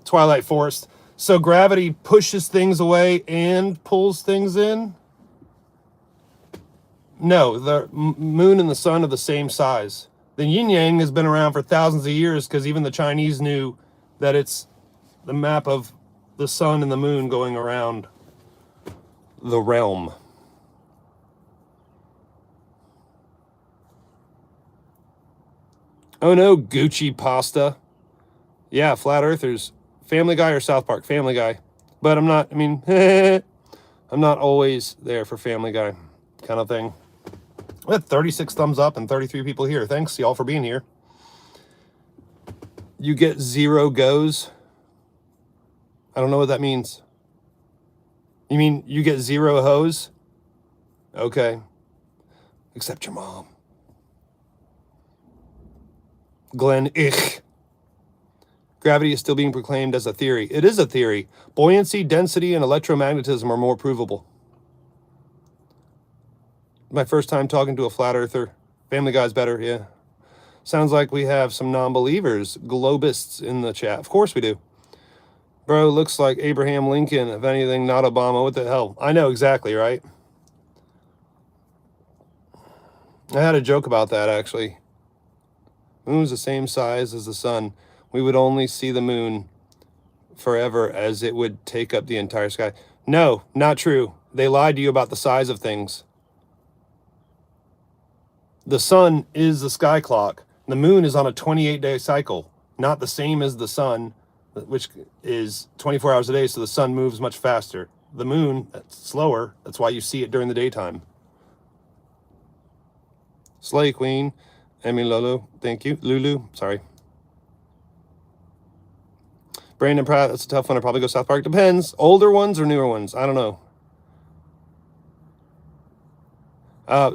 Twilight Forest. So gravity pushes things away and pulls things in? No, the moon and the sun are the same size. The yin yang has been around for thousands of years because even the Chinese knew that it's the map of the sun and the moon going around the realm. Oh no, Gucci pasta. Yeah, flat earthers. Family Guy or South Park? Family Guy. But I'm not, I mean, I'm not always there for Family Guy kind of thing. We had 36 thumbs up and 33 people here. Thanks, y'all, for being here. You get 0 goes. I don't know what that means. You mean you get 0 hoes? Okay. Except your mom. Glenn Ich. Gravity is still being proclaimed as a theory. It is a theory. Buoyancy, density, and electromagnetism are more provable. My first time talking to a flat earther. Family Guy's better, yeah. Sounds like we have some non-believers, globists in the chat. Of course we do. Bro, looks like Abraham Lincoln. If anything, not Obama. What the hell? I know exactly, right? I had a joke about that, actually. Moon's the same size as the sun. We would only see the moon forever as it would take up the entire sky. No, not true. They lied to you about the size of things. The sun is the sky clock. The moon is on a 28-day cycle, not the same as the sun, which is 24 hours a day, so the sun moves much faster. The moon, that's slower. That's why you see it during the daytime. Slay Queen. Emmy Lolo, thank you. Lulu, sorry. Brandon Pratt, that's a tough one. I'd probably go South Park. Depends. Older ones or newer ones? I don't know.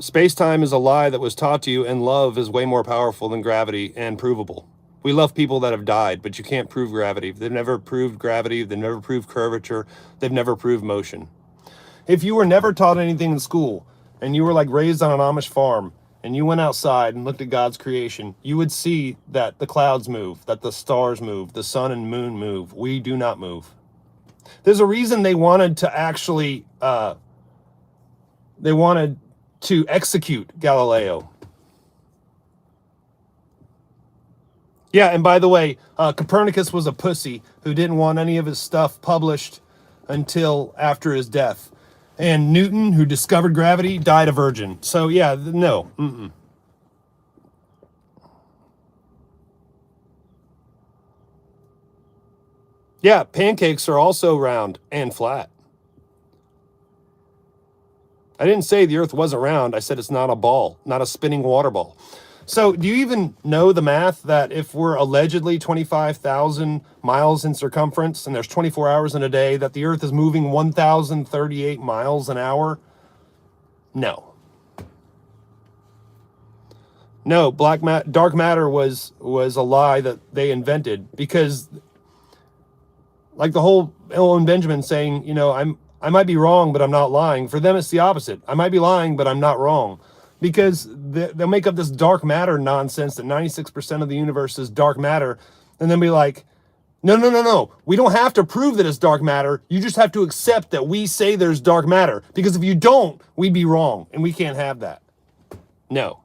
Space-time is a lie that was taught to you, and love is way more powerful than gravity and provable. We love people that have died, but you can't prove gravity. They've never proved gravity. They've never proved curvature. They've never proved motion. If you were never taught anything in school, and you were like raised on an Amish farm, and you went outside and looked at God's creation, you would see that the clouds move, that the stars move, the sun and moon move. We do not move. There's a reason they wanted to actually, they wanted to execute Galileo. Yeah, and by the way, Copernicus was a pussy who didn't want any of his stuff published until after his death. And Newton, who discovered gravity, died a virgin. So yeah, no. Yeah, pancakes are also round and flat. I didn't say the Earth wasn't round. I said it's not a ball, not a spinning water ball. So do you even know the math that if we're allegedly 25,000 miles in circumference and there's 24 hours in a day, that the Earth is moving 1,038 miles an hour? No. No, dark matter was a lie that they invented, because like the whole Owen Benjamin saying, you know, I might be wrong, but I'm not lying. For them, it's the opposite. I might be lying, but I'm not wrong. Because they'll make up this dark matter nonsense that 96% of the universe is dark matter, and then be like, no. We don't have to prove that it's dark matter. You just have to accept that we say there's dark matter. Because if you don't, we'd be wrong, and we can't have that. No.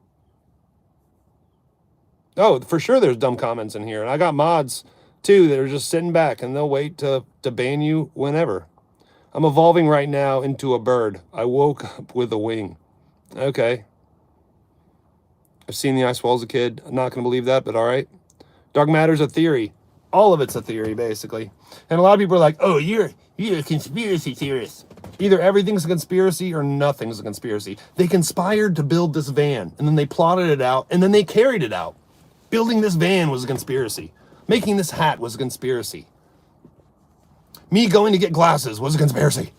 Oh, for sure there's dumb comments in here. And I got mods Two that are just sitting back and they'll wait to ban you whenever. I'm evolving right now into a bird. I woke up with a wing. Okay. I've seen the ice wall as a kid. I'm not going to believe that, but all right. Dark matter's a theory. All of it's a theory, basically. And a lot of people are like, oh, you're a conspiracy theorist. Either everything's a conspiracy or nothing's a conspiracy. They conspired to build this van, and then they plotted it out, and then they carried it out. Building this van was a conspiracy. Making this hat was a conspiracy. Me going to get glasses was a conspiracy.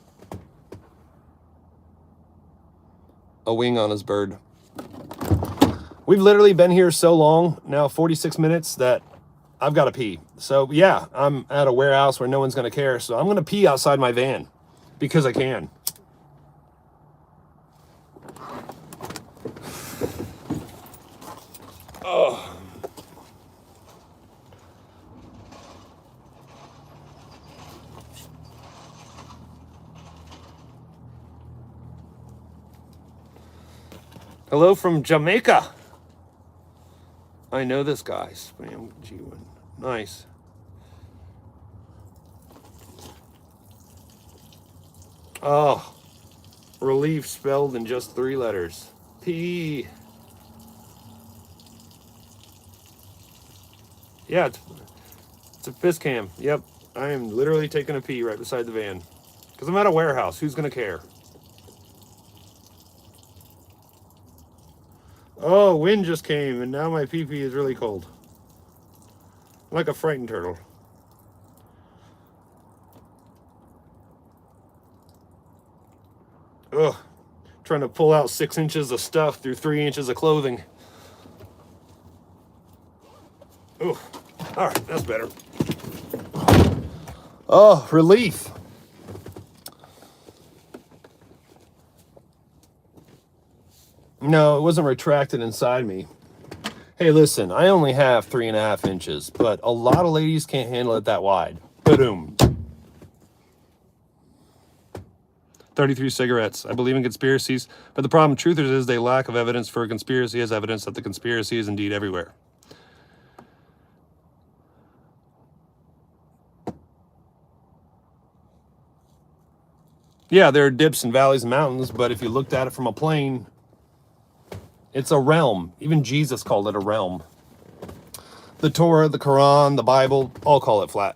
A wing on his bird. We've literally been here so long, now 46 minutes, that I've got to pee. So yeah, I'm at a warehouse where no one's going to care. So I'm going to pee outside my van because I can. Oh. Hello from Jamaica. I know this guy. Spam G1. Nice. Oh. Relief spelled in just 3 letters. P. Yeah, it's a fist cam. Yep. I am literally taking a pee right beside the van. Because I'm at a warehouse. Who's going to care? Oh, wind just came, and now my pee-pee is really cold. I'm like a frightened turtle. Ugh. Trying to pull out 6 inches of stuff through 3 inches of clothing. Ooh. All right, that's better. Oh, relief. No, it wasn't retracted inside me. Hey, listen, I only have 3.5 inches, but a lot of ladies can't handle it that wide. Boom. 33 cigarettes. I believe in conspiracies, but the problem with truthers is they lack of evidence for a conspiracy as evidence that the conspiracy is indeed everywhere. Yeah, there are dips and valleys and mountains, but if you looked at it from a plane, it's a realm. Even Jesus called it a realm. The Torah, the Quran, the Bible, all call it flat.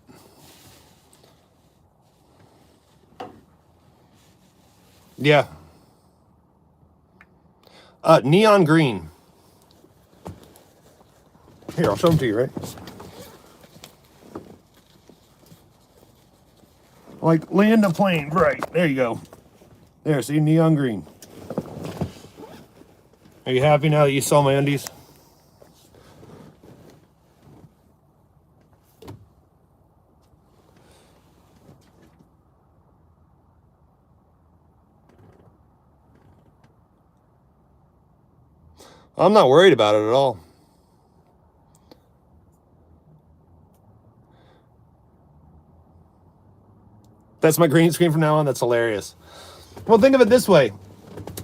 Yeah. Neon green. Here, I'll show them to you, right? Like land a plane, right? There you go. There, see, neon green. Are you happy now that you saw my undies? I'm not worried about it at all. That's my green screen from now on. That's hilarious. Well, think of it this way.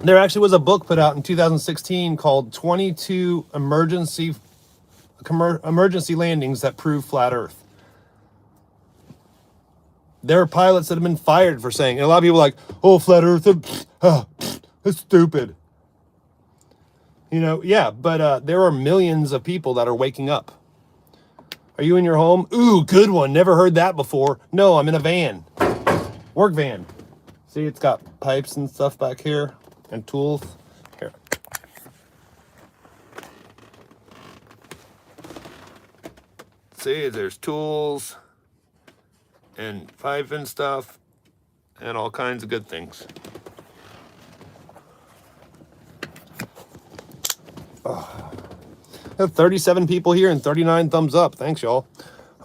There actually was a book put out in 2016 called 22 Emergency Landings That Prove Flat Earth. There are pilots that have been fired for saying, and a lot of people are like, oh, flat Earth, it's stupid. You know, yeah, but there are millions of people that are waking up. Are you in your home? Ooh, good one. Never heard that before. No, I'm in a van. Work van. See, it's got pipes and stuff back here and tools. Here. See, there's tools and pipe and stuff and all kinds of good things. Oh. I have 37 people here and 39 thumbs up. Thanks, y'all.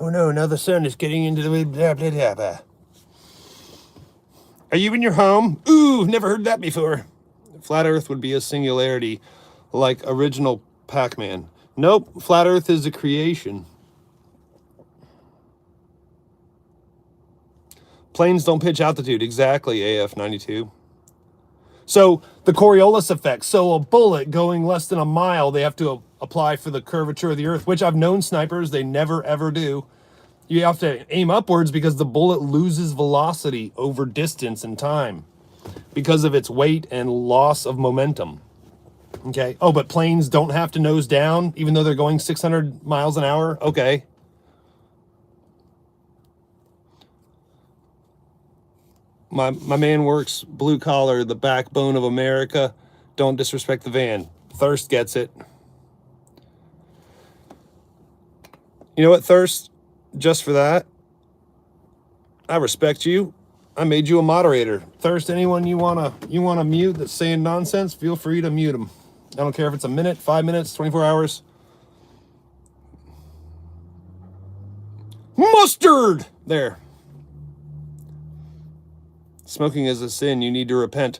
Oh no, now the sun is getting into the blah, blah, blah, blah. Are you in your home? Ooh, never heard that before. Flat Earth would be a singularity like original Pac-Man. Nope, Flat Earth is a creation. Planes don't pitch altitude. Exactly, AF92. So the Coriolis effect. So a bullet going less than a mile, they have to apply for the curvature of the Earth, which I've known snipers, they never ever do. You have to aim upwards because the bullet loses velocity over distance and time because of its weight and loss of momentum. Okay. Oh, but planes don't have to nose down even though they're going 600 miles an hour. Okay. My man works blue collar, the backbone of America. Don't disrespect the van. Thirst gets it. You know what, Thirst? Just for that, I respect you. I made you a moderator. Thirst, anyone you wanna mute that's saying nonsense, feel free to mute them. I don't care if it's a minute, 5 minutes, 24 hours. Mustard! There. Smoking is a sin. You need to repent.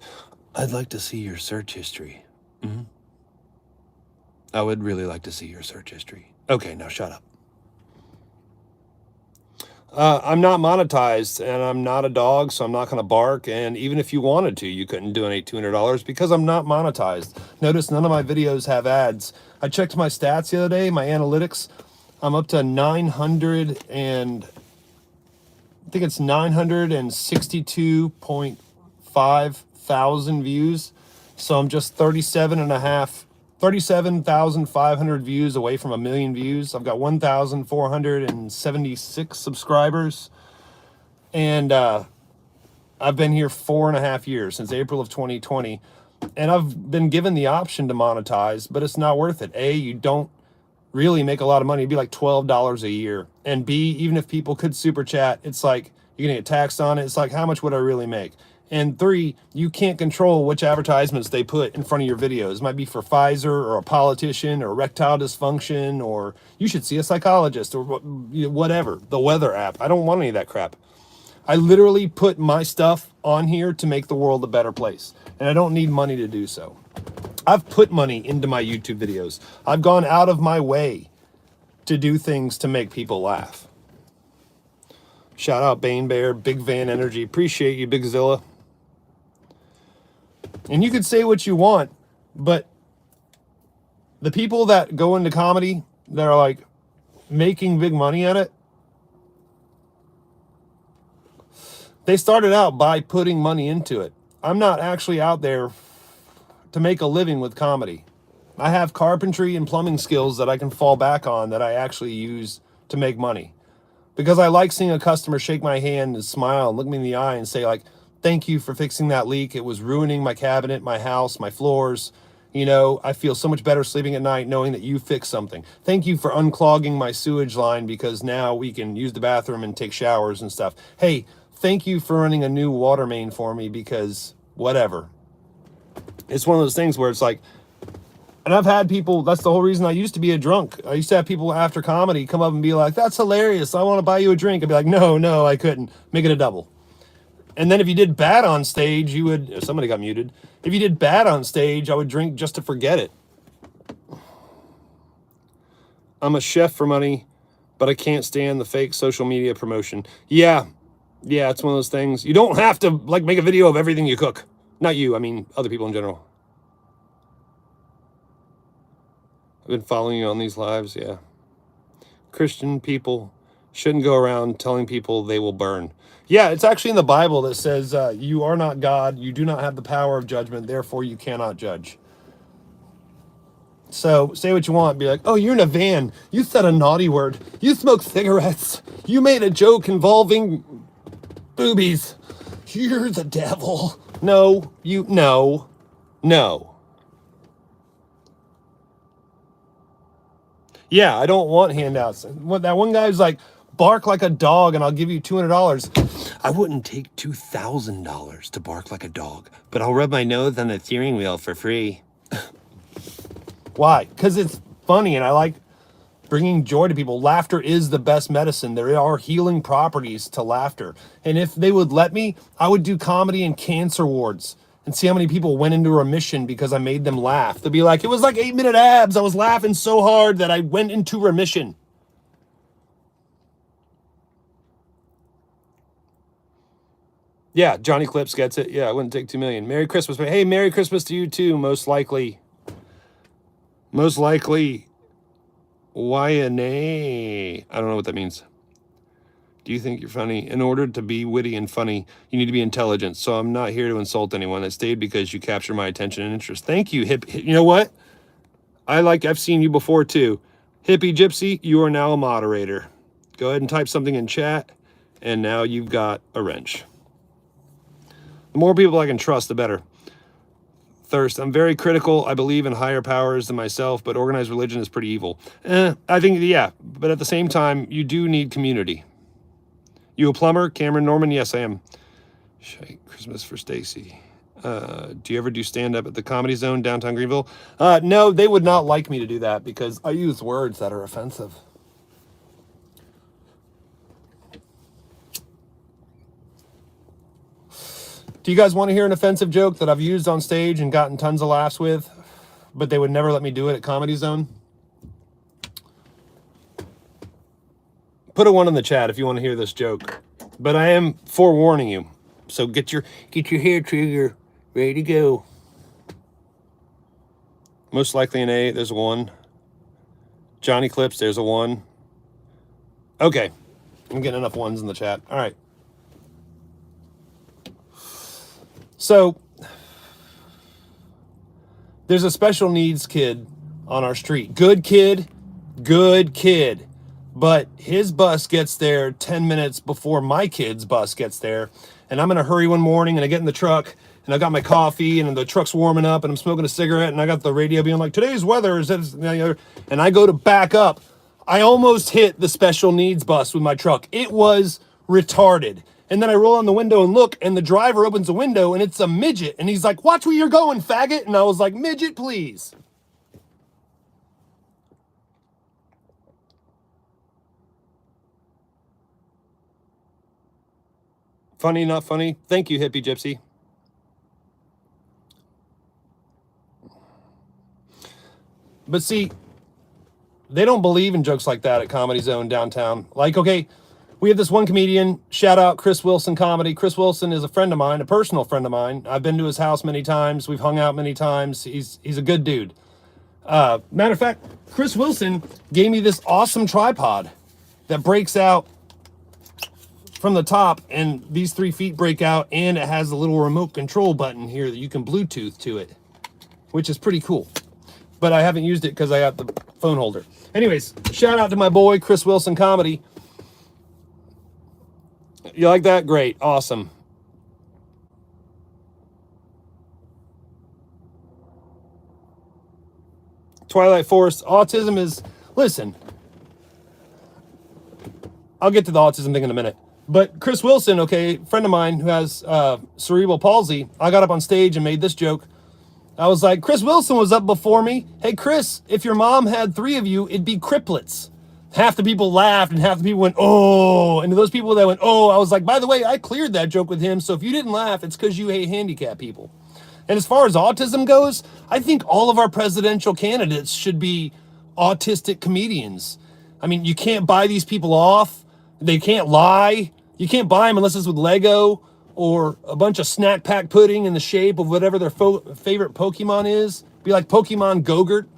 I'd like to see your search history. I would really like to see your search history. Okay, now shut up. I'm not monetized, and I'm not a dog, so I'm not going to bark. And even if you wanted to, you couldn't donate $200 because I'm not monetized. Notice none of my videos have ads. I checked my stats the other day, my analytics. I'm up to 962.5 thousand views. So I'm just 37,500 views away from 1 million views. I've got 1,476 subscribers. And I've been here 4.5 years, since April of 2020. And I've been given the option to monetize, but it's not worth it. A, you don't really make a lot of money. It'd be like $12 a year. And B, even if people could super chat, it's like you're gonna get taxed on it. It's like, how much would I really make? And 3, you can't control which advertisements they put in front of your videos. It might be for Pfizer or a politician or erectile dysfunction, or you should see a psychologist or whatever, the weather app. I don't want any of that crap. I literally put my stuff on here to make the world a better place, and I don't need money to do so. I've put money into my YouTube videos. I've gone out of my way to do things to make people laugh. Shout out Bane Bear, Big Van Energy. Appreciate you, Big Zilla. And you could say what you want, but the people that go into comedy that are like making big money at it, they started out by putting money into it. I'm not actually out there to make a living with comedy. I have carpentry and plumbing skills that I can fall back on that I actually use to make money. Because I like seeing a customer shake my hand and smile and look me in the eye and say, like, thank you for fixing that leak. It was ruining my cabinet, my house, my floors. You know, I feel so much better sleeping at night knowing that you fixed something. Thank you for unclogging my sewage line because now we can use the bathroom and take showers and stuff. Hey, thank you for running a new water main for me because whatever. It's one of those things where it's like, and I've had people, that's the whole reason I used to be a drunk. I used to have people after comedy come up and be like, that's hilarious. I want to buy you a drink. I'd be like, no, I couldn't. Make it a double. And then if you did bad on stage, you would, somebody got muted. If you did bad on stage, I would drink just to forget it. I'm a chef for money, but I can't stand the fake social media promotion. Yeah, it's one of those things. You don't have to like make a video of everything you cook. Not you, I mean other people in general. I've been following you on these lives, yeah. Christian people shouldn't go around telling people they will burn. Yeah, it's actually in the Bible that says, you are not God, you do not have the power of judgment, therefore you cannot judge. So say what you want, be like, oh, you're in a van, you said a naughty word, you smoked cigarettes, you made a joke involving boobies, you're the devil. No. Yeah, I don't want handouts. That one guy was like, bark like a dog and I'll give you $200. I wouldn't take $2,000 to bark like a dog, but I'll rub my nose on the steering wheel for free. Why? Because it's funny and I like bringing joy to people. Laughter is the best medicine. There are healing properties to laughter. And if they would let me, I would do comedy and cancer wards and see how many people went into remission because I made them laugh. They'd be like, it was like 8-minute abs. I was laughing so hard that I went into remission. Yeah, Johnny Clips gets it. Yeah, I wouldn't take 2 million. Merry Christmas. But hey, Merry Christmas to you too, most likely. Most likely, Wayane. I don't know what that means. Do you think you're funny? In order to be witty and funny, you need to be intelligent. So I'm not here to insult anyone. I stayed because you capture my attention and interest. Thank you, You know what? I've seen you before too. Hippie Gypsy, you are now a moderator. Go ahead and type something in chat, and now you've got a wrench. The more people I can trust, the better. Thirst, I'm very critical. I believe in higher powers than myself, but organized religion is pretty evil. I think, yeah, but at the same time, you do need community. You a plumber? Cameron Norman? Yes, I am. Christmas for Stacy. Do you ever do stand-up at the Comedy Zone downtown Greenville? No, they would not like me to do that because I use words that are offensive. Do you guys want to hear an offensive joke that I've used on stage and gotten tons of laughs with, but they would never let me do it at Comedy Zone? Put a 1 in the chat if you want to hear this joke. But I am forewarning you. So get your hair trigger ready to go. Most likely an A, there's a 1. Johnny Clips, there's a 1. Okay. I'm getting enough 1s in the chat. All right. So there's a special needs kid on our street. Good kid. But his bus gets there 10 minutes before my kid's bus gets there. And I'm in a hurry one morning and I get in the truck and I got my coffee and the truck's warming up and I'm smoking a cigarette and I got the radio being like, today's weather is, and I go to back up. I almost hit the special needs bus with my truck. It was retarded. And then I roll on the window and look, and the driver opens the window, and it's a midget. And he's like, watch where you're going, faggot. And I was like, midget, please. Funny, not funny? Thank you, Hippie Gypsy. But see, they don't believe in jokes like that at Comedy Zone downtown. Like, okay, we have this one comedian, shout out Chris Wilson Comedy. Chris Wilson is a friend of mine, a personal friend of mine. I've been to his house many times. We've hung out many times. He's a good dude. Matter of fact, Chris Wilson gave me this awesome tripod that breaks out from the top, and these 3 feet break out, and it has a little remote control button here that you can Bluetooth to it, which is pretty cool. But I haven't used it because I got the phone holder. Anyways, shout out to my boy, Chris Wilson Comedy. You like that? Great. Awesome. Twilight Forest. Autism is... Listen. I'll get to the autism thing in a minute. But Chris Wilson, okay, friend of mine who has cerebral palsy, I got up on stage and made this joke. I was like, Chris Wilson was up before me. Hey, Chris, if your mom had 3 of you, it'd be criplets. Half the people laughed and half the people went, oh. And to those people that went, oh, I was like, by the way, I cleared that joke with him. So if you didn't laugh, it's because you hate handicapped people. And as far as autism goes, I think all of our presidential candidates should be autistic comedians. I mean, you can't buy these people off. They can't lie. You can't buy them unless it's with Lego or a bunch of snack pack pudding in the shape of whatever their favorite Pokemon is. Be like Pokemon Go-Gurt.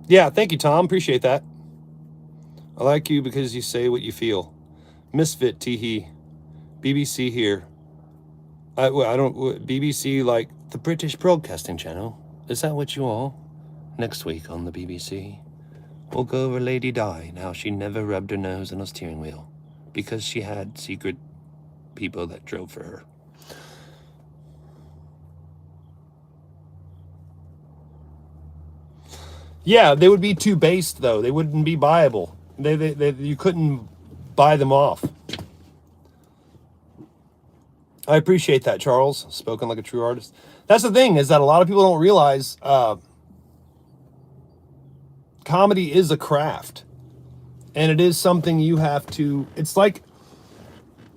Yeah, thank you, Tom. Appreciate that. I like you because you say what you feel. Misfit Teehee. BBC here. I don't... BBC like the British Broadcasting Channel. Is that what you are? Next week on the BBC, we'll go over Lady Di and how she never rubbed her nose on a steering wheel because she had secret people that drove for her. Yeah, they would be too based, though. They wouldn't be buyable. You couldn't buy them off. I appreciate that, Charles. Spoken like a true artist. That's the thing, is that a lot of people don't realize comedy is a craft. And it is something you have to... It's like...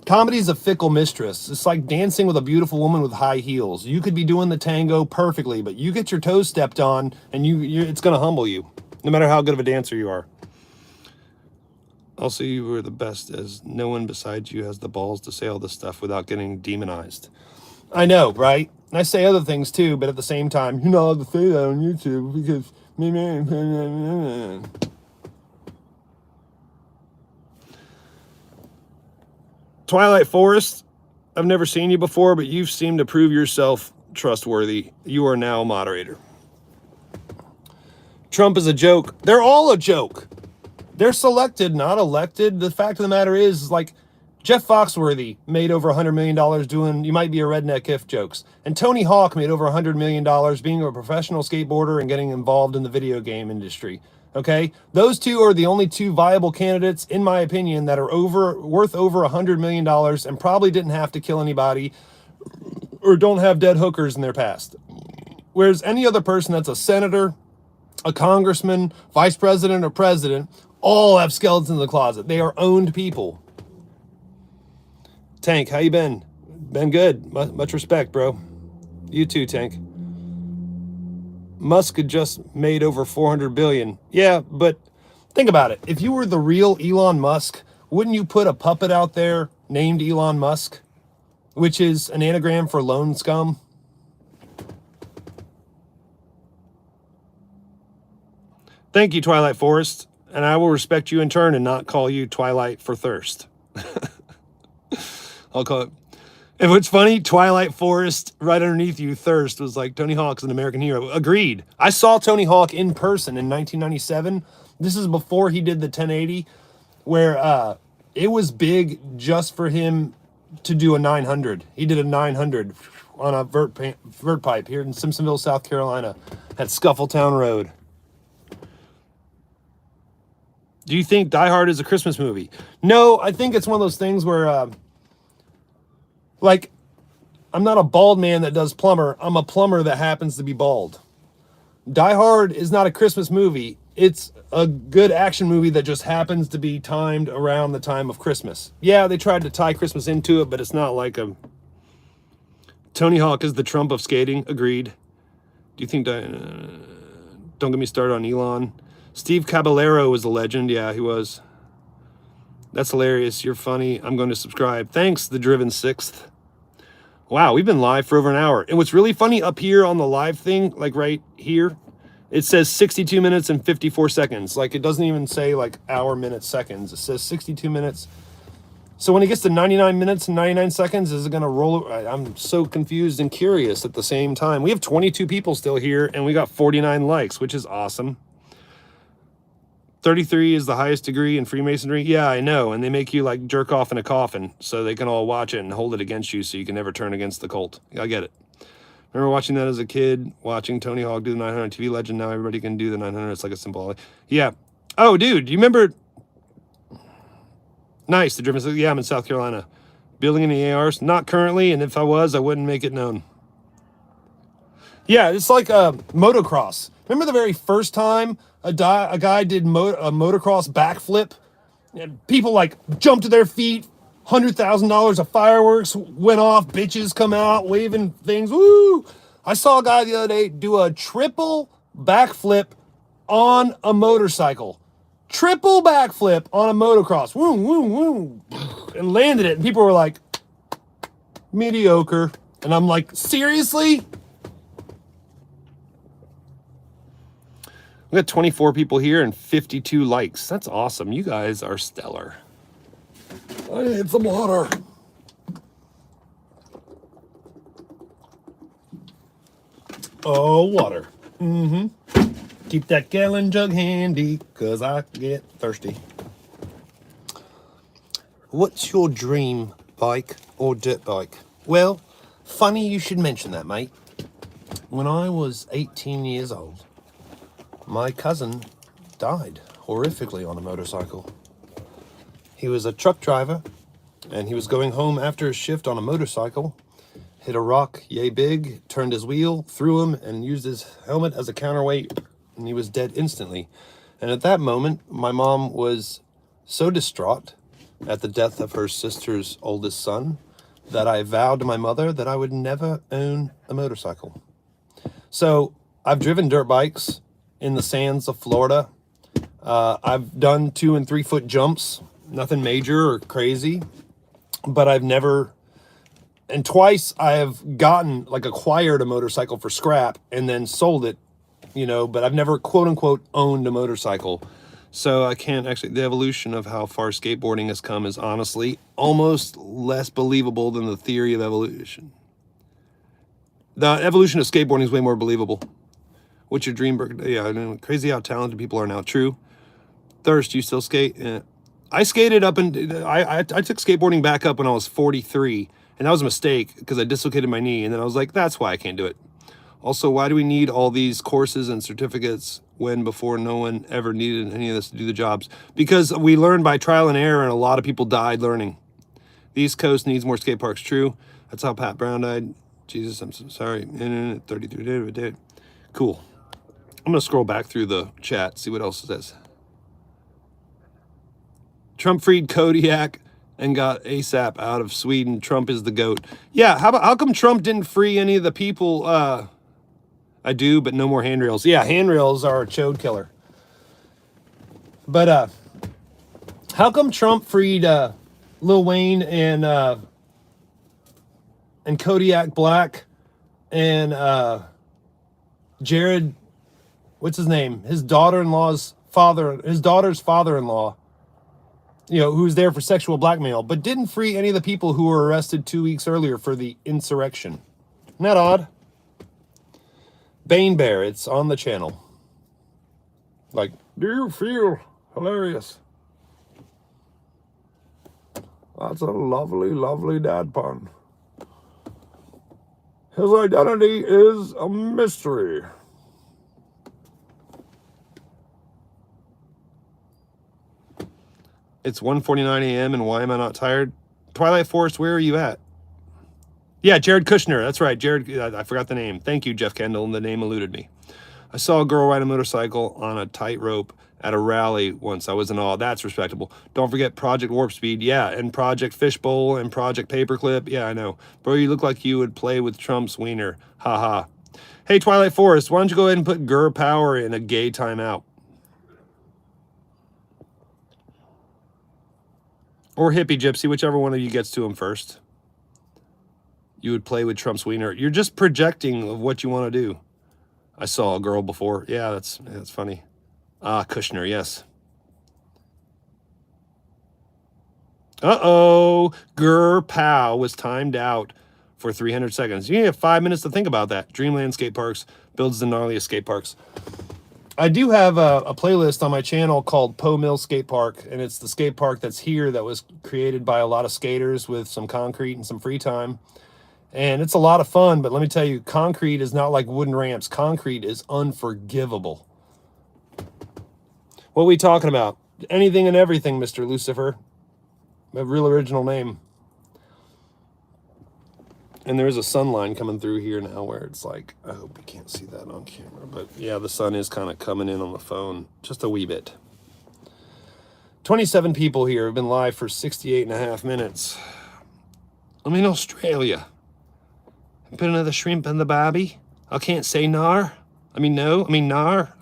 Comedy is a fickle mistress. It's like dancing with a beautiful woman with high heels. You could be doing the tango perfectly, but you get your toes stepped on, and it's going to humble you, no matter how good of a dancer you are. Also, you were the best, as no one besides you has the balls to say all this stuff without getting demonized. I know, right? And I say other things too, but at the same time, you're not allowed to say that on YouTube because Twilight Forest, I've never seen you before, but you've seemed to prove yourself trustworthy. You are now a moderator. Trump is a joke. They're all a joke. They're selected, not elected. The fact of the matter is, like, Jeff Foxworthy made over $100 million doing "you might be a redneck if" jokes. And Tony Hawk made over $100 million being a professional skateboarder and getting involved in the video game industry. Okay? Those two are the only two viable candidates, in my opinion, that are worth over $100 million and probably didn't have to kill anybody or don't have dead hookers in their past. Whereas any other person that's a senator, a congressman, vice president, or president, all have skeletons in the closet. They are owned people. Tank, how you been? Been good. Much respect, bro. You too, Tank. Musk had just made over 400 billion. Yeah, but think about it. If you were the real Elon Musk, wouldn't you put a puppet out there named Elon Musk, which is an anagram for lone scum? Thank you, Twilight Forest, and I will respect you in turn and not call you Twilight for thirst. I'll call it. And what's funny, Twilight Forest, right underneath you, Thirst, was like, Tony Hawk's an American hero. Agreed. I saw Tony Hawk in person in 1997. This is before he did the 1080, where it was big just for him to do a 900. He did a 900 on a vert pipe here in Simpsonville, South Carolina, at Scuffletown Road. Do you think Die Hard is a Christmas movie? No, I think it's one of those things where... like, I'm not a bald man that does plumber. I'm a plumber that happens to be bald. Die Hard is not a Christmas movie. It's a good action movie that just happens to be timed around the time of Christmas. Yeah, they tried to tie Christmas into it, but it's not like a... Tony Hawk is the Trump of skating. Agreed. Do you think... don't get me started on Elon. Steve Caballero was a legend. Yeah, he was. That's hilarious. You're funny. I'm going to subscribe. Thanks, The Driven Sixth. Wow, we've been live for over an hour. And what's really funny up here on the live thing, like right here, it says 62 minutes and 54 seconds. Like, it doesn't even say like hour, minutes, seconds. It says 62 minutes. So when it gets to 99 minutes and 99 seconds, is it going to roll? I'm so confused and curious at the same time. We have 22 people still here, and we got 49 likes, which is awesome. 33 is the highest degree in Freemasonry. Yeah, I know. And they make you like jerk off in a coffin so they can all watch it and hold it against you so you can never turn against the cult. I get it. Remember watching that as a kid, watching Tony Hawk do the 900 TV legend. Now everybody can do the 900. It's like a symbol. Yeah. Oh, dude, you remember? Nice. The Driven. Yeah, I'm in South Carolina. Building any ARs? Not currently. And if I was, I wouldn't make it known. Yeah, it's like motocross. Remember the very first time a guy did a motocross backflip? And people like jumped to their feet, $100,000 of fireworks went off, bitches come out waving things. Woo! I saw a guy the other day do a triple backflip on a motorcycle. Triple backflip on a motocross. Woo, woo, woo. And landed it. And people were like, mediocre. And I'm like, seriously? We got 24 people here and 52 likes. That's awesome. You guys are stellar. I need some water. Oh, water. Keep that gallon jug handy, because I get thirsty. What's your dream bike or dirt bike? Well, funny you should mention that, mate. When I was 18 years old, my cousin died horrifically on a motorcycle. He was a truck driver, and he was going home after his shift on a motorcycle, hit a rock yay big, turned his wheel, threw him, and used his helmet as a counterweight, and he was dead instantly. And at that moment, my mom was so distraught at the death of her sister's oldest son that I vowed to my mother that I would never own a motorcycle. So I've driven dirt bikes in the sands of Florida. I've done 2 and 3 foot jumps, nothing major or crazy, but I've never, and twice I have acquired a motorcycle for scrap and then sold it you know, but I've never quote unquote owned a motorcycle. So I can't actually, the evolution of how far skateboarding has come is honestly almost less believable than the theory of evolution. The evolution of skateboarding is way more believable. What's your dream? Yeah, I know, crazy how talented people are now. True. Thirst, you still skate? Yeah. I skated up and I took skateboarding back up when I was 43, and that was a mistake because I dislocated my knee, and then I was like, that's why I can't do it. Also, why do we need all these courses and certificates when before no one ever needed any of this to do the jobs? Because we learned by trial and error, and a lot of people died learning. The East Coast needs more skate parks. True. That's how Pat Brown died. Jesus, I'm so sorry. 33 days. Cool. I'm going to scroll back through the chat, see what else it says. Trump freed Kodiak and got ASAP out of Sweden. Trump is the GOAT. Yeah, how come Trump didn't free any of the people? I do, but no more handrails. Yeah, handrails are a chode killer. But how come Trump freed Lil Wayne and Kodiak Black and Jared, what's his name? His daughter's father-in-law, you know, who was there for sexual blackmail, but didn't free any of the people who were arrested 2 weeks earlier for the insurrection. Isn't that odd? Bane Bear, it's on the channel. Like, do you feel hilarious? That's a lovely, lovely dad pun. His identity is a mystery. It's 1:49 a.m. and why am I not tired? Twilight Forest, where are you at? Yeah, Jared Kushner. That's right, Jared. I forgot the name. Thank you, Jeff Kendall, and the name eluded me. I saw a girl ride a motorcycle on a tightrope at a rally once. I was in awe. That's respectable. Don't forget Project Warp Speed. Yeah, and Project Fishbowl and Project Paperclip. Yeah, I know. Bro, you look like you would play with Trump's wiener. Ha ha. Hey, Twilight Forest, why don't you go ahead and put Gur Power in a gay timeout? Or Hippie Gypsy, whichever one of you gets to him first. You would play with Trump's wiener. You're just projecting of what you want to do. I saw a girl before. Yeah, that's funny. Ah, Kushner, yes. Uh-oh. Gur Pow was timed out for 300 seconds. You have 5 minutes to think about that. Dreamland Skate Parks builds the gnarliest skate parks. I do have a playlist on my channel called Poe Mill Skate Park, and it's the skate park that's here that was created by a lot of skaters with some concrete and some free time. And it's a lot of fun, but let me tell you, concrete is not like wooden ramps. Concrete is unforgivable. What are we talking about? Anything and everything, Mr. Lucifer. A real original name. And there is a sun line coming through here now where it's like, I hope you can't see that on camera. But yeah, the sun is kind of coming in on the phone just a wee bit. 27 people here have been live for 68.5 minutes. I'm in Australia. Put another shrimp in the barbie. I can't say nar. Nar.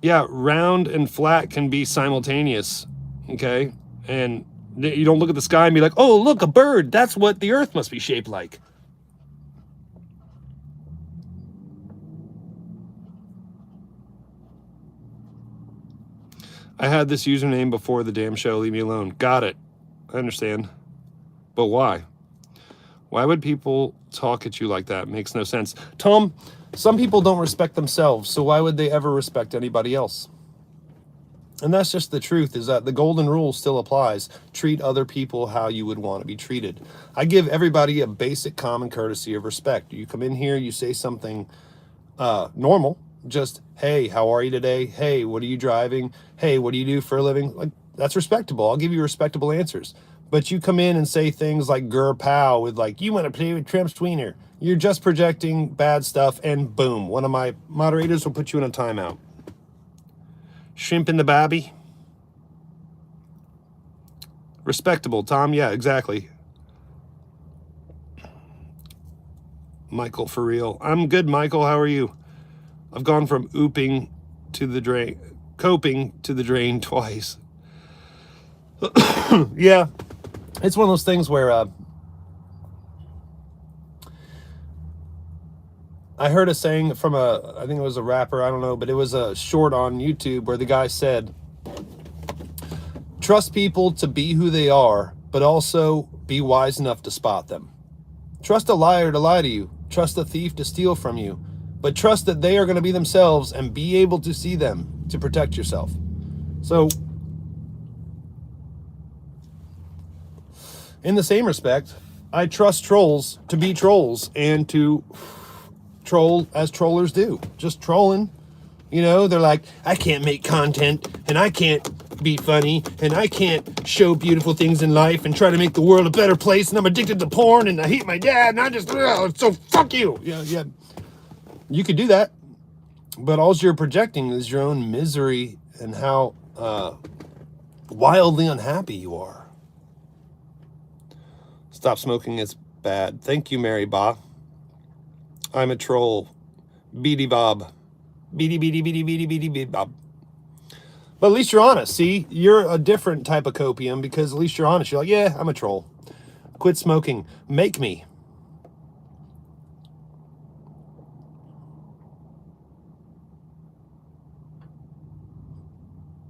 Yeah, round and flat can be simultaneous, okay? And you don't look at the sky and be like, oh, look, a bird. That's what the earth must be shaped like. I had this username before the damn show. Leave me alone. Got it. I understand. But why? Why would people talk at you like that? Makes no sense. Tom, some people don't respect themselves, so why would they ever respect anybody else? And that's just the truth, is that the golden rule still applies. Treat other people how you would want to be treated. I give everybody a basic common courtesy of respect. You come in here, you say something normal, just, hey, how are you today? Hey, what are you driving? Hey, what do you do for a living? Like, that's respectable. I'll give you respectable answers. But you come in and say things like Gur Pow with like, you want to play with Trump's tweener. You're just projecting bad stuff, and boom, one of my moderators will put you in a timeout. Shrimp in the babby. Respectable, Tom. Yeah, exactly. Michael, for real. I'm good, Michael. How are you? I've gone from coping to the drain twice. Yeah, it's one of those things where I heard a saying from I think it was a rapper, I don't know, but it was a short on YouTube where the guy said, trust people to be who they are, but also be wise enough to spot them. Trust a liar to lie to you. Trust a thief to steal from you. But trust that they are going to be themselves and be able to see them to protect yourself. So, in the same respect, I trust trolls to be trolls and to troll as trollers do. Just trolling. You know, they're like, I can't make content and I can't be funny and I can't show beautiful things in life and try to make the world a better place, and I'm addicted to porn and I hate my dad and I just, so fuck you. Yeah. You could do that, but all you're projecting is your own misery and how wildly unhappy you are. Stop smoking is bad. Thank you, Mary Ba. I'm a troll. Beady Bob. Beady Bob. But at least you're honest. See, you're a different type of copium because at least you're honest. You're like, yeah, I'm a troll. Quit smoking. Make me.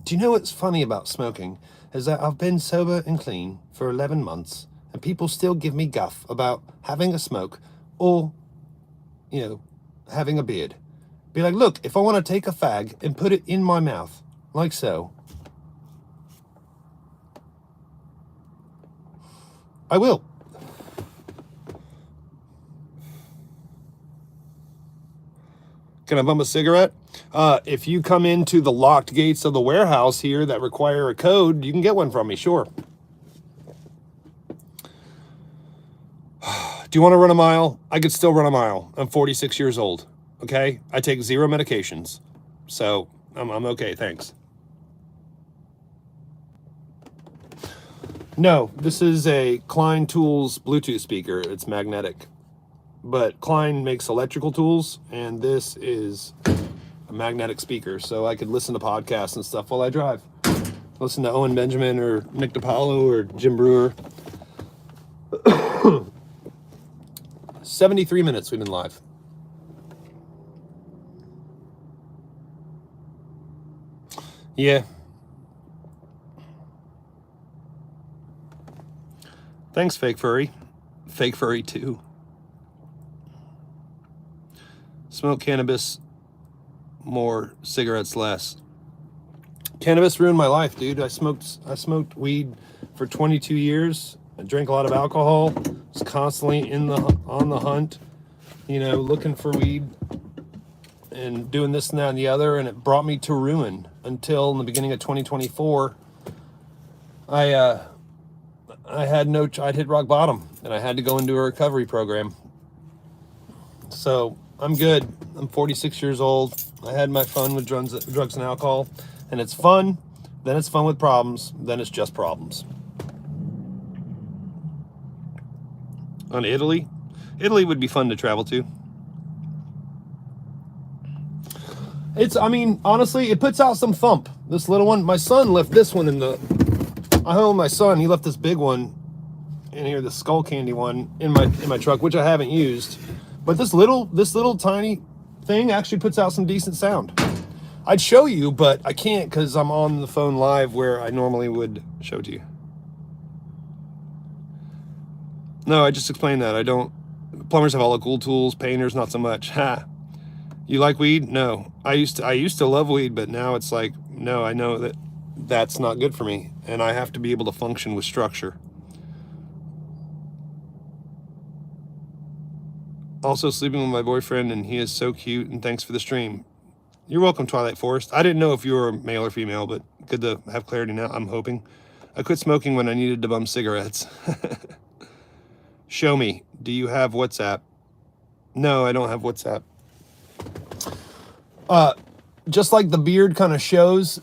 Do you know what's funny about smoking? Is that I've been sober and clean for 11 months and people still give me guff about having a smoke or, having a beard. Be like, look, if I want to take a fag and put it in my mouth, like so, I will. Can I bum a cigarette? If you come into the locked gates of the warehouse here that require a code, you can get one from me, sure. Do you want to run a mile? I could still run a mile. I'm 46 years old, okay? I take 0 medications, so I'm okay, thanks. No, this is a Klein Tools Bluetooth speaker. It's magnetic. But Klein makes electrical tools, and this is a magnetic speaker, so I could listen to podcasts and stuff while I drive. Listen to Owen Benjamin or Nick DiPaolo or Jim Brewer. 73 minutes we've been live. Yeah. Thanks, Fake Furry. Fake Furry 2. Smoke cannabis more, cigarettes less. Cannabis ruined my life, dude. I smoked weed for 22 years. I drank a lot of alcohol. Was constantly on the hunt, looking for weed and doing this and that and the other, and it brought me to ruin until in the beginning of 2024. I'd hit rock bottom and I had to go into a recovery program. So I'm good. I'm 46 years old. I had my fun with drugs and alcohol, and it's fun. Then it's fun with problems. Then it's just problems. On Italy would be fun to travel to. Honestly, it puts out some thump. This little one, my son left this one I own my son. He left this big one in here, the skull candy one in my truck, which I haven't used. But this little tiny thing actually puts out some decent sound. I'd show you, but I can't because I'm on the phone live where I normally would show to you. No, I just explained that. Plumbers have all the cool tools, painters not so much. Ha. You like weed? No. I used to love weed, but now it's like, no, I know that's not good for me, and I have to be able to function with structure. Also sleeping with my boyfriend, and he is so cute, and thanks for the stream. You're welcome, Twilight Forest. I didn't know if you were male or female, but good to have clarity now, I'm hoping. I quit smoking when I needed to bum cigarettes. Show me. Do you have WhatsApp? No, I don't have WhatsApp. Just like the beard kind of shows,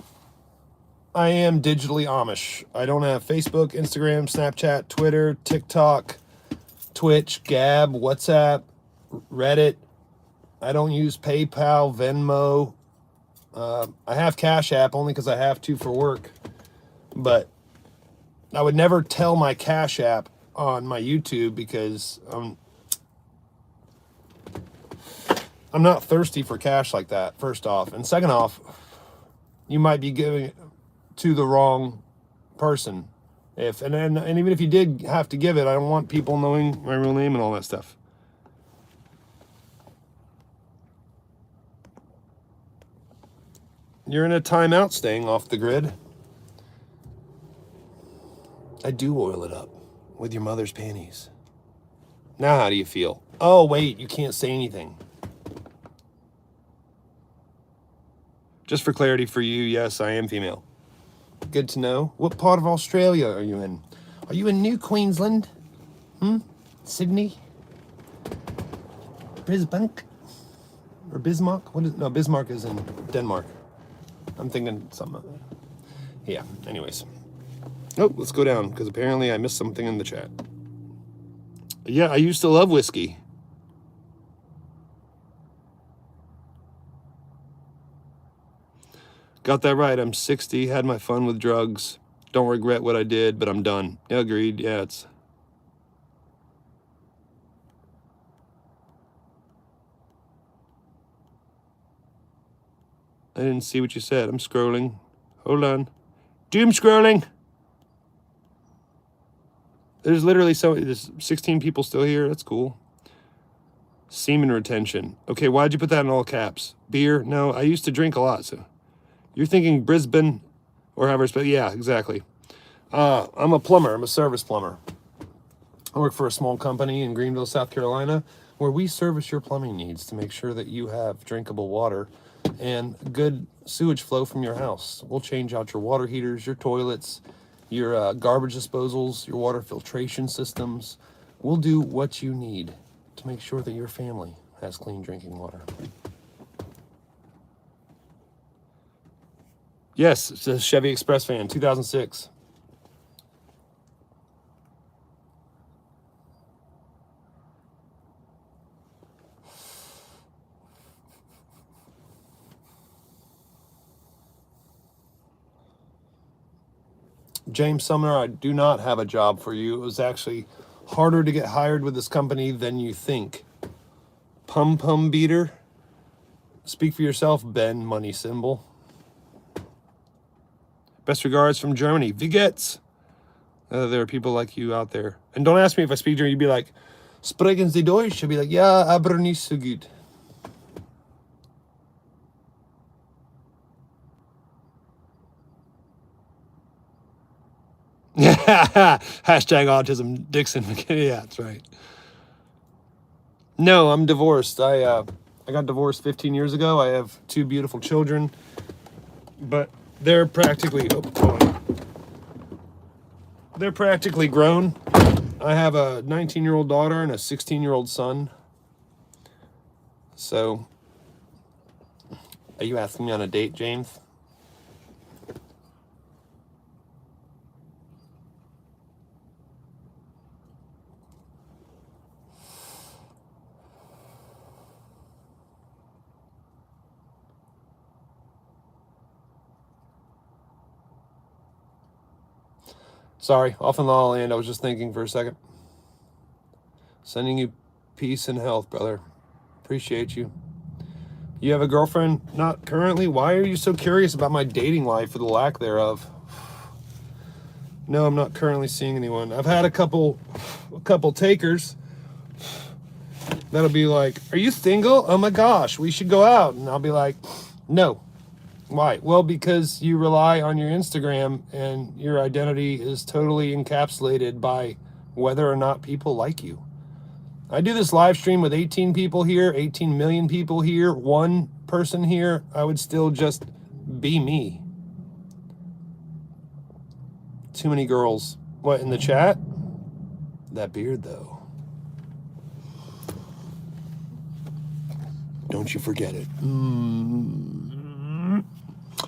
I am digitally Amish. I don't have Facebook, Instagram, Snapchat, Twitter, TikTok, Twitch, Gab, WhatsApp, Reddit. I don't use PayPal, Venmo. I have Cash App only because I have to for work. But I would never tell my Cash App on my YouTube because I'm not thirsty for cash like that, first off. And second off, you might be giving it to the wrong person. And even if you did have to give it, I don't want people knowing my real name and all that stuff. You're in a timeout staying off the grid. I do oil it up with your mother's panties. Now how do you feel? Oh, wait, you can't say anything. Just for clarity for you, yes, I am female. Good to know. What part of Australia are you in? Are you in New Queensland? Sydney? Brisbane? Or Bismarck? No, Bismarck is in Denmark. I'm thinking something. Yeah, anyways. Oh, let's go down, because apparently I missed something in the chat. Yeah, I used to love whiskey. Got that right. I'm 60, had my fun with drugs. Don't regret what I did, but I'm done. Yeah, agreed. Yeah, it's... I didn't see what you said. I'm scrolling. Hold on. Doom scrolling! There's literally there's 16 people still here. That's cool. Semen retention. Okay, why'd you put that in all caps? Beer? No, I used to drink a lot, so... You're thinking Brisbane or however, but yeah, exactly. I'm a plumber. I'm a service plumber. I work for a small company in Greenville, South Carolina, where we service your plumbing needs to make sure that you have drinkable water and good sewage flow from your house. We'll change out your water heaters, your toilets, your garbage disposals, your water filtration systems. We'll do what you need to make sure that your family has clean drinking water. Yes, it's a Chevy Express van, 2006. James Sumner, I do not have a job for you. It was actually harder to get hired with this company than you think. Pum Pum Beater. Speak for yourself, Ben Money Symbol. Best regards from Germany. Wie geht's? There are people like you out there. And don't ask me if I speak German. You'd be like, sprechen Sie Deutsch? I'd be like, ja, aber nicht so gut. Hashtag autism Dixon. Yeah, that's right. No, I'm divorced. I got divorced 15 years ago. I have 2 beautiful children, but they're practically they're practically grown. I have a 19-year-old daughter and a 16-year-old son. So, are you asking me on a date, James? Sorry, off in La La Land. I was just thinking for a second. Sending you peace and health, brother. Appreciate you. You have a girlfriend? Not currently. Why are you so curious about my dating life or the lack thereof? No, I'm not currently seeing anyone. I've had a couple takers that'll be like, are you single? Oh my gosh, we should go out. And I'll be like, no. Why? Well, because you rely on your Instagram and your identity is totally encapsulated by whether or not people like you. I do this live stream with 18 people here, 18 million people here, 1 person here. I would still just be me. Too many girls. What, in the chat? That beard, though. Don't you forget it.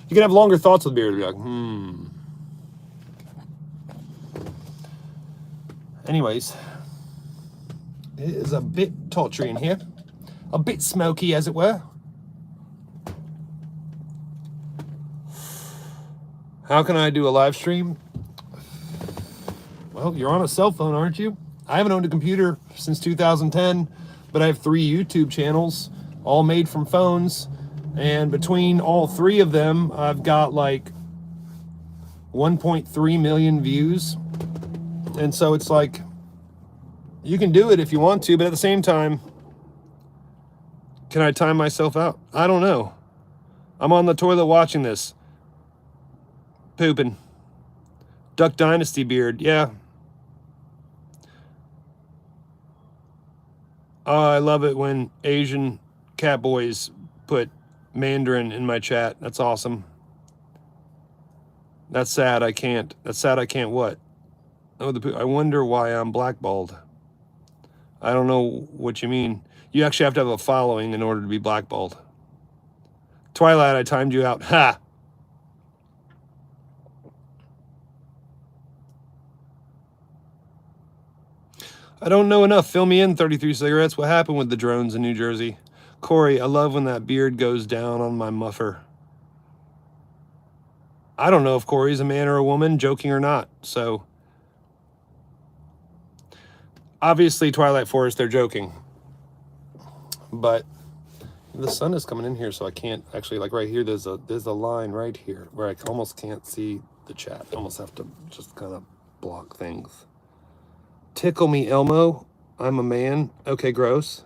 You can have longer thoughts with beard. Be like, Anyways, it is a bit tawdry in here. A bit smoky, as it were. How can I do a live stream? Well, you're on a cell phone, aren't you? I haven't owned a computer since 2010, but I have 3 YouTube channels. all made from phones. And between all three of them, I've got like 1.3 million views. And so it's like, you can do it if you want to, but at the same time, can I time myself out? I don't know. I'm on the toilet watching this. Pooping. Duck Dynasty beard, yeah. Oh, I love it when Asian cat boys put Mandarin in my chat. That's awesome. That's sad I can't. That's sad I can't what? Oh, I wonder why I'm blackballed. I don't know what you mean. You actually have to have a following in order to be blackballed. Twilight, I timed you out. Ha! I don't know enough. Fill me in, 33 cigarettes. What happened with the drones in New Jersey? Corey, I love when that beard goes down on my muffer. I don't know if Corey's a man or a woman, joking or not. So, obviously, Twilight Forest, they're joking. But the sun is coming in here, so I can't actually, like right here, there's a line right here where I almost can't see the chat. I almost have to just kind of block things. Tickle me, Elmo. I'm a man. Okay, gross.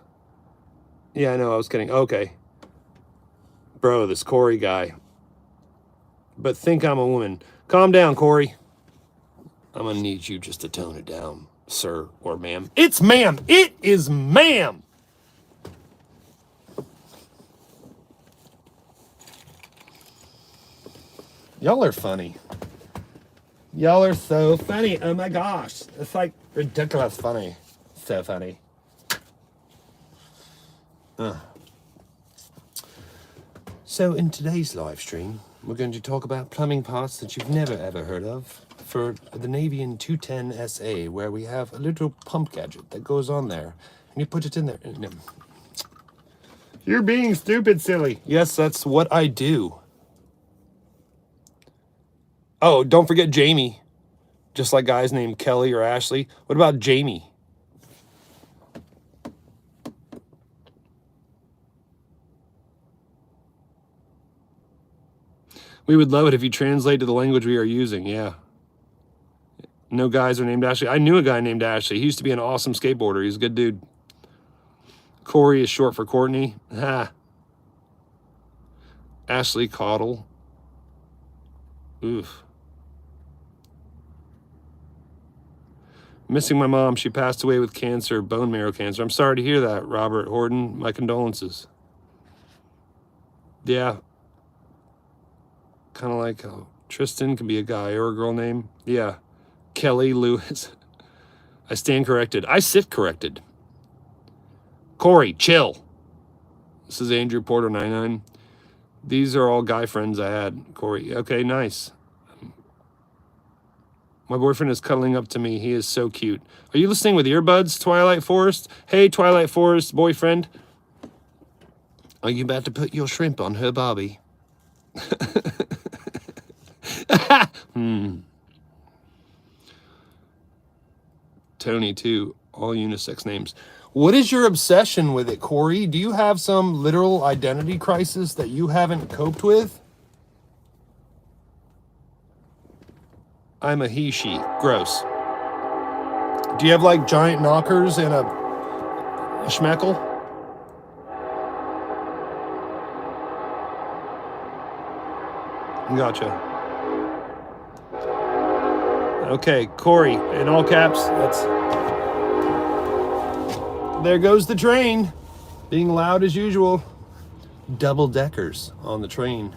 Yeah, I know, I was kidding. Okay. Bro, this Corey guy. But think I'm a woman. Calm down, Corey. I'm gonna need you just to tone it down, sir or ma'am. It's ma'am. It is ma'am. Y'all are funny. Y'all are so funny. Oh my gosh. It's like ridiculous funny. So funny. So in today's live stream, we're going to talk about plumbing parts that you've never ever heard of for the Navian 210 SA, where we have a little pump gadget that goes on there, and you put it in there. No. You're being stupid, silly. Yes, that's what I do. Oh, don't forget Jamie. Just like guys named Kelly or Ashley. What about Jamie? We would love it if you translate to the language we are using. Yeah. No guys are named Ashley. I knew a guy named Ashley. He used to be an awesome skateboarder. He's a good dude. Corey is short for Courtney. Ha. Ashley Caudle. Oof. Missing my mom. She passed away with cancer, bone marrow cancer. I'm sorry to hear that, Robert Horton. My condolences. Yeah. Kind of like Tristan can be a guy or a girl name. Yeah. Kelly Lewis. I stand corrected. I sit corrected. Corey, chill. This is Andrew Porter 99. These are all guy friends I had. Corey. Okay, nice. My boyfriend is cuddling up to me. He is so cute. Are you listening with earbuds, Twilight Forest? Hey, Twilight Forest boyfriend. Are you about to put your shrimp on her Barbie? Tony, too. All unisex names. What is your obsession with it, Corey? Do you have some literal identity crisis that you haven't coped with? I'm a he, she. Gross. Do you have like giant knockers and a schmeckle? Gotcha. Okay, Corey, in all caps, that's... There goes the train. Being loud as usual. Double deckers on the train.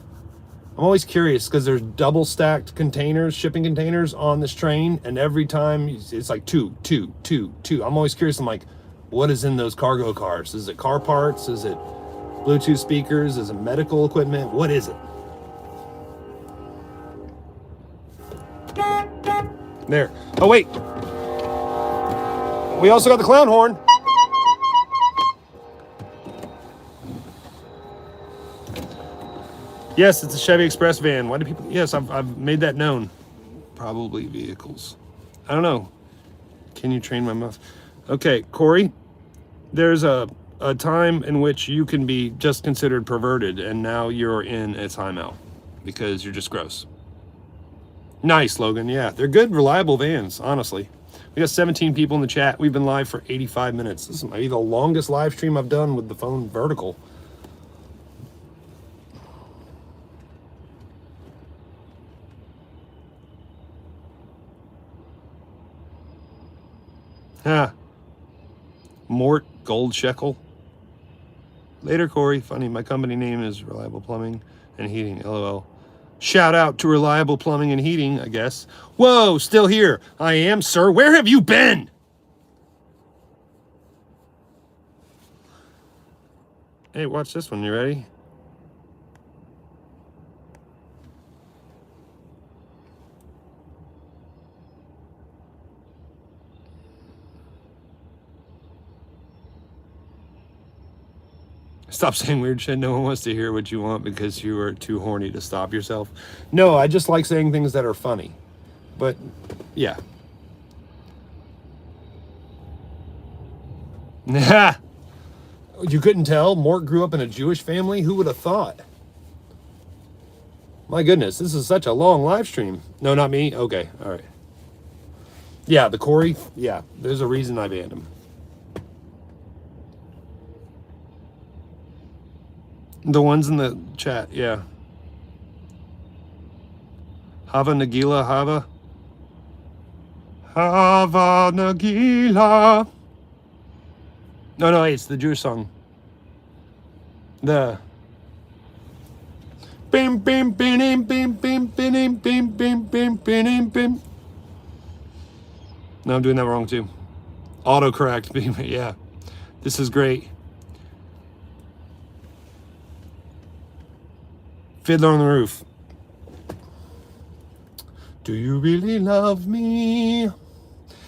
I'm always curious because there's double stacked containers, shipping containers on this train, and every time it's like two. I'm always curious. I'm like, what is in those cargo cars? Is it car parts? Is it Bluetooth speakers? Is it medical equipment? What is it? There. Oh, wait. We also got the clown horn. Yes, it's a Chevy Express van. Why do people... Yes, I've made that known. Probably vehicles. I don't know. Can you train my mouth? Okay, Corey, there's a a time in which you can be just considered perverted, and now you're in a timeout because you're just gross. Nice, Logan. Yeah, they're good, reliable vans, honestly. We got 17 people in the chat. We've been live for 85 minutes. This is maybe the longest live stream I've done with the phone vertical. Ha. Mort Gold Shekel. Later, Corey. Funny, my company name is Reliable Plumbing and Heating, LOL. Shout out to Reliable Plumbing and Heating, I guess. Whoa, still here. I am, sir. Where have you been? Hey, watch this one. You ready? Stop saying weird shit. No one wants to hear what you want because you are too horny to stop yourself. No, I just like saying things that are funny. But, yeah. You couldn't tell? Mort grew up in a Jewish family? Who would have thought? My goodness, this is such a long live stream. No, not me? Okay, all right. Yeah, the Corey, yeah, there's a reason I banned him. The ones in the chat, yeah. Hava Nagila, Hava. Hava Nagila. No, it's the Jewish song. The bim bim bim bim bim bim bim bim bim bim bim. No, I'm doing that wrong too. Autocorrect, yeah. This is great. Fiddler on the Roof. Do you really love me?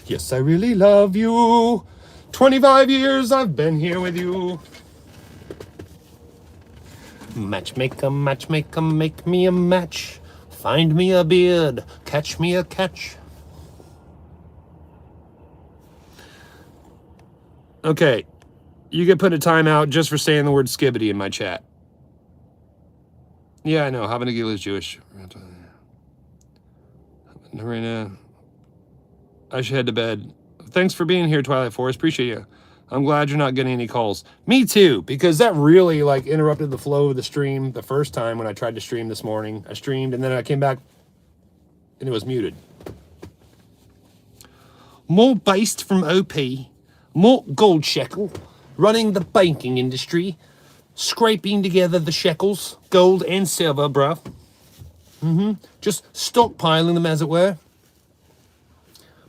Yes, I really love you. 25 years I've been here with you. Matchmaker, matchmaker, make me a match. Find me a beard, catch me a catch. Okay, you get put a timeout just for saying the word skibbity in my chat. Yeah, I know. Hava Nagila is Jewish. Narina, I should head to bed. Thanks for being here, Twilight Forest. Appreciate you. I'm glad you're not getting any calls. Me too, because that really like interrupted the flow of the stream the first time when I tried to stream this morning. I streamed and then I came back and it was muted. More based from OP. Mort Gold Shekel, running the banking industry. Scraping together the shekels, gold and silver, bruh. Just stockpiling them, as it were.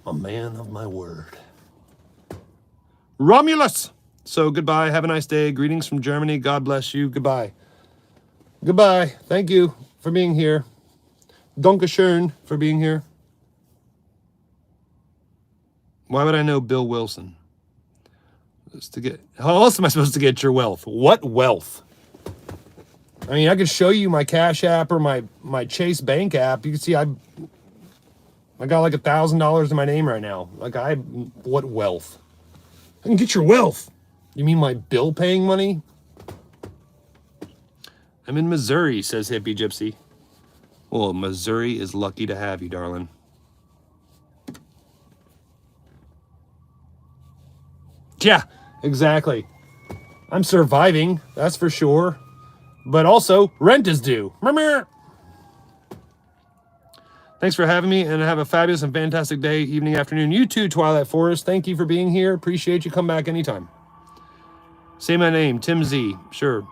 A man of my word. Romulus! So, goodbye. Have a nice day. Greetings from Germany. God bless you. Goodbye. Goodbye. Thank you for being here. Dankeschön for being here. Why would I know Bill Wilson? To get, how else am I supposed to get your wealth? What wealth? I mean, I could show you my Cash App or my Chase Bank app. You can see I got like $1,000 in my name right now. Like what wealth? I can get your wealth. You mean my bill paying money? I'm in Missouri, says Hippie Gypsy. Well, Missouri is lucky to have you, darling. Yeah. Exactly. I'm surviving, that's for sure. But also, rent is due. Thanks for having me, and have a fabulous and fantastic day, evening, afternoon. You too, Twilight Forest. Thank you for being here. Appreciate you. Come back anytime. Say my name, Tim Z. Sure.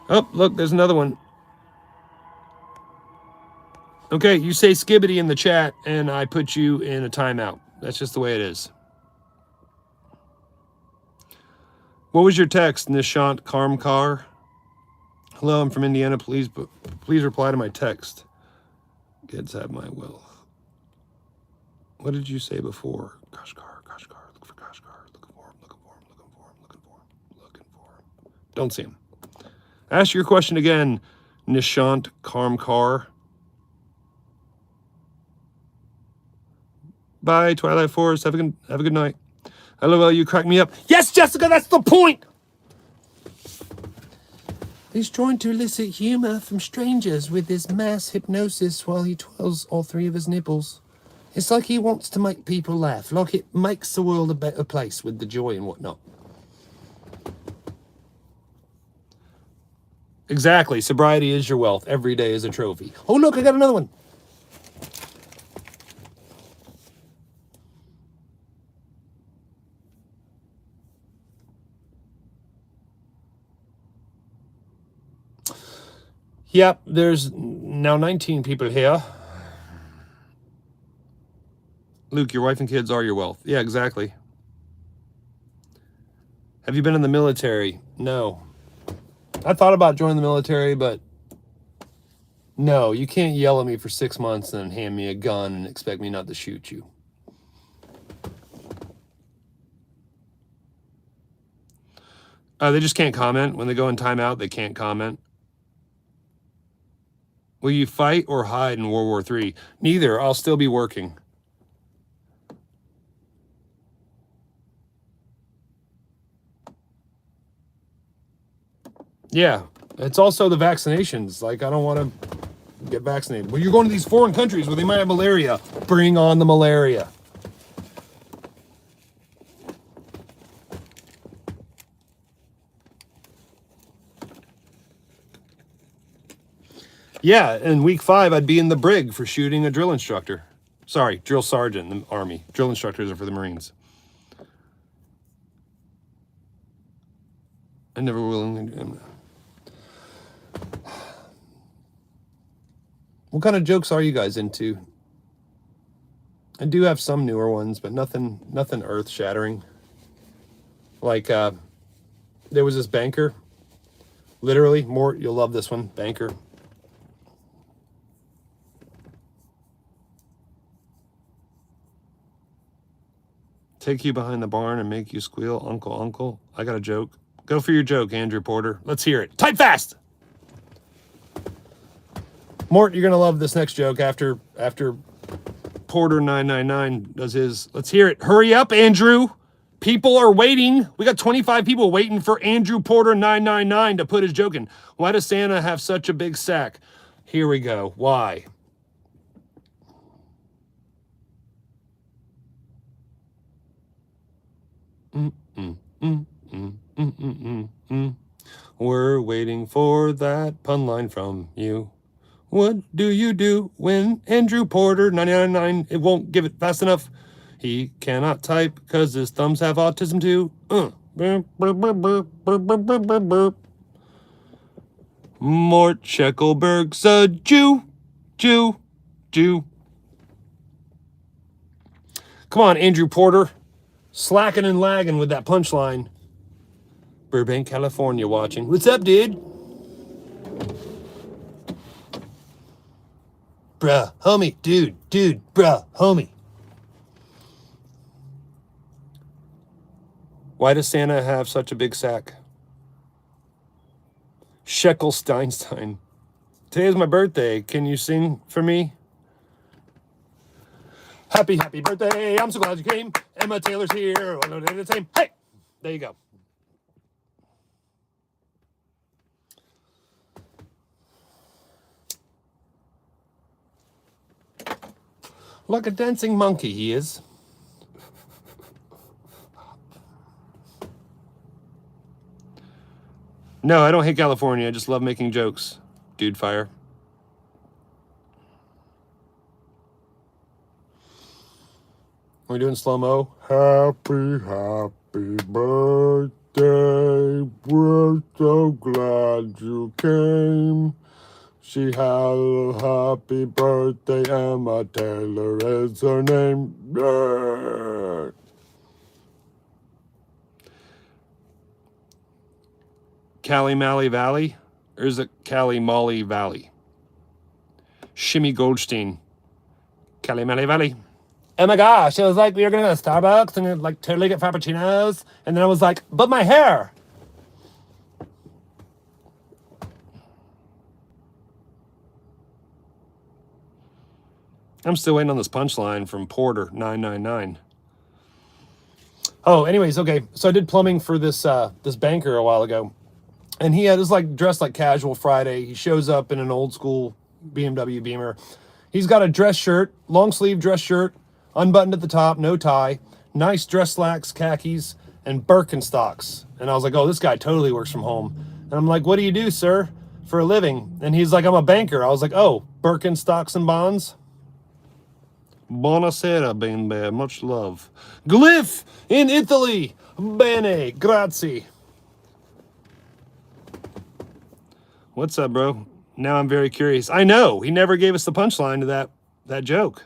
Oh, look, there's another one. Okay, you say skibbity in the chat, and I put you in a timeout. That's just the way it is. What was your text, Nishant Karmkar? Hello, I'm from Indiana. Please reply to my text. Kids have my wealth. What did you say before? Kashgar, look for Kashgar. Looking for him. Don't see him. Ask your question again, Nishant Karmkar. Bye, Twilight Forest. Have a good night. LOL, you crack me up. Yes, Jessica, that's the point. He's trying to elicit humor from strangers with his mass hypnosis while he twirls all three of his nipples. It's like he wants to make people laugh, like it makes the world a better place with the joy and whatnot. Exactly. Sobriety is your wealth. Every day is a trophy. Oh, look, I got another one. Yep, there's now 19 people here. Luke, your wife and kids are your wealth. Yeah, exactly. Have you been in the military? No. I thought about joining the military, but no, you can't yell at me for 6 months and then hand me a gun and expect me not to shoot you. They just can't comment. When they go in timeout, they can't comment. Will you fight or hide in World War III? Neither. I'll still be working. Yeah. It's also the vaccinations. Like, I don't want to get vaccinated. Well, you're going to these foreign countries where they might have malaria. Bring on the malaria. Yeah, in week 5, I'd be in the brig for shooting a drill instructor. Sorry, drill sergeant in the Army. Drill instructors are for the Marines. I never willingly do. What kind of jokes are you guys into? I do have some newer ones, but nothing earth-shattering. Like, there was this banker. Literally, Mort, you'll love this one. Banker. Take you behind the barn and make you squeal, uncle, uncle. I got a joke. Go for your joke, Andrew Porter. Let's hear it. Type fast! Mort, you're going to love this next joke after Porter 999 does his. Let's hear it. Hurry up, Andrew. People are waiting. We got 25 people waiting for Andrew Porter 999 to put his joke in. Why does Santa have such a big sack? Here we go. Why? We're waiting for that pun line from you. What do you do when Andrew Porter 999 it won't give it fast enough? He cannot type because his thumbs have autism too. Mort Scheckelberg's a Jew. Come on, Andrew Porter. Slacking and lagging with that punchline. Burbank, California watching. What's up, dude? Bruh, homie, dude, bruh, homie. Why does Santa have such a big sack? Shekel Steinstein. Today is my birthday. Can you sing for me? Happy birthday. I'm so glad you came. Emma Taylor's here. Hey, there you go. Like a dancing monkey, he is. No, I don't hate California. I just love making jokes. Dude, fire. Are we doing slow-mo? Happy birthday. We're so glad you came. She had a happy birthday, Emma Taylor is her name. Cali Mally Valley? Or is it Cali Molly Valley? Shimmy Goldstein. Cali Mally Valley. Oh my gosh, it was like we were going to go to Starbucks and like totally get Frappuccinos. And then I was like, but my hair. I'm still waiting on this punchline from Porter 999. Oh, anyways, okay. So I did plumbing for this this banker a while ago. And he had his like dressed like casual Friday. He shows up in an old school BMW Beamer. He's got a dress shirt, long sleeve dress shirt, unbuttoned at the top, no tie, nice dress slacks, khakis, and Birkenstocks. And I was like, oh, this guy totally works from home. And I'm like, what do you do, sir, for a living? And he's like, I'm a banker. I was like, oh, Birkenstocks and bonds? Buonasera, bene, much love. Glyph in Italy. Bene, grazie. What's up, bro? Now I'm very curious. I know, he never gave us the punchline to that joke.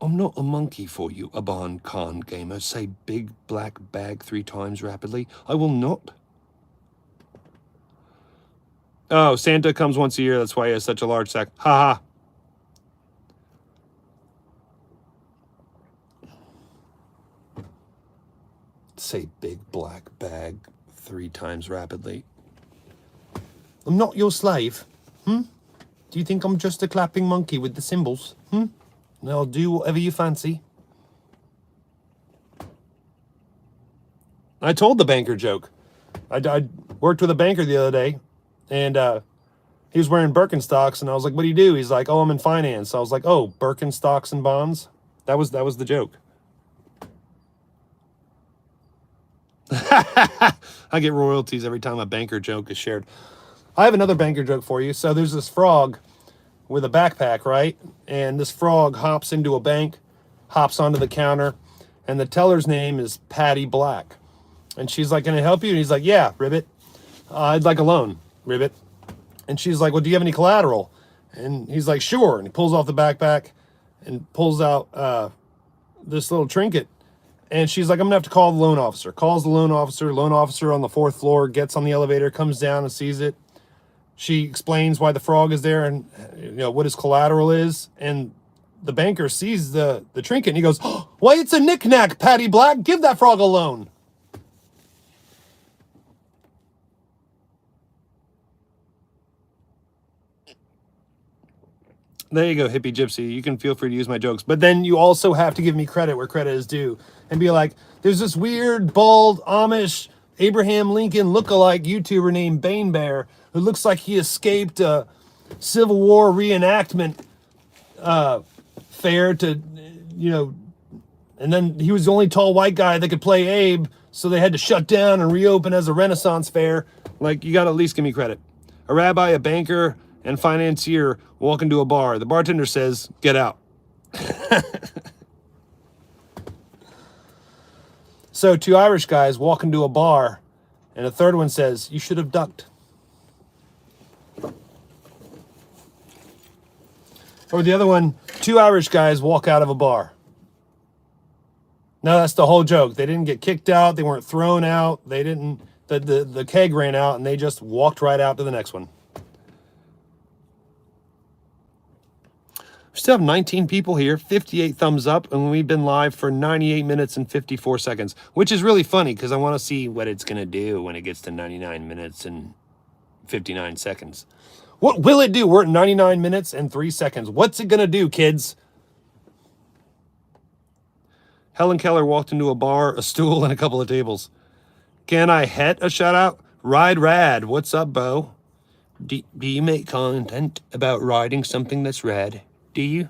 I'm not a monkey for you, Aban Khan gamer. Say big black bag 3 times rapidly. I will not. Oh, Santa comes once a year. That's why he has such a large sack. Ha ha. Say big black bag 3 times rapidly. I'm not your slave. Do you think I'm just a clapping monkey with the cymbals? I'll do whatever you fancy. I told the banker joke. I worked with a banker the other day, and he was wearing Birkenstocks, and I was like, what do you do? He's like, oh, I'm in finance. I was like, oh, Birkenstocks and bonds? That was the joke. I get royalties every time a banker joke is shared. I have another banker joke for you. So there's this frog with a backpack, right? And this frog hops into a bank, hops onto the counter, and the teller's name is Patty Black. And she's like, can I help you? And he's like, yeah, Ribbit. I'd like a loan, Ribbit. And she's like, well, do you have any collateral? And he's like, sure. And he pulls off the backpack and pulls out this little trinket. And she's like, I'm going to have to call the loan officer. Calls the loan officer on the 4th floor, gets on the elevator, comes down and sees it. She explains why the frog is there and what his collateral is. And the banker sees the trinket and he goes, oh, why, it's a knick-knack, Patty Black. Give that frog a loan. There you go, hippie gypsy. You can feel free to use my jokes. But then you also have to give me credit where credit is due. And be like, there's this weird, bald, Amish, Abraham Lincoln lookalike YouTuber named Bane Bear who looks like he escaped a Civil War reenactment fair to, and then he was the only tall white guy that could play Abe, so they had to shut down and reopen as a Renaissance fair. Like, you got to at least give me credit. A rabbi, a banker, and financier walk into a bar. The bartender says, get out. So 2 Irish guys walk into a bar, and a third one says, you should have ducked. Or the other one, 2 Irish guys walk out of a bar. No, that's the whole joke. They didn't get kicked out. They weren't thrown out. They didn't, the keg ran out, and they just walked right out to the next one. We still have 19 people here, 58 thumbs up, and we've been live for 98 minutes and 54 seconds, which is really funny because I want to see what it's going to do when it gets to 99 minutes and 59 seconds. What will it do? We're at 99 minutes and 3 seconds. What's it going to do, kids? Helen Keller walked into a bar, a stool, and a couple of tables. Can I het a shout out? Ride rad. What's up, Bo? Do you make content about riding something that's rad? Do you?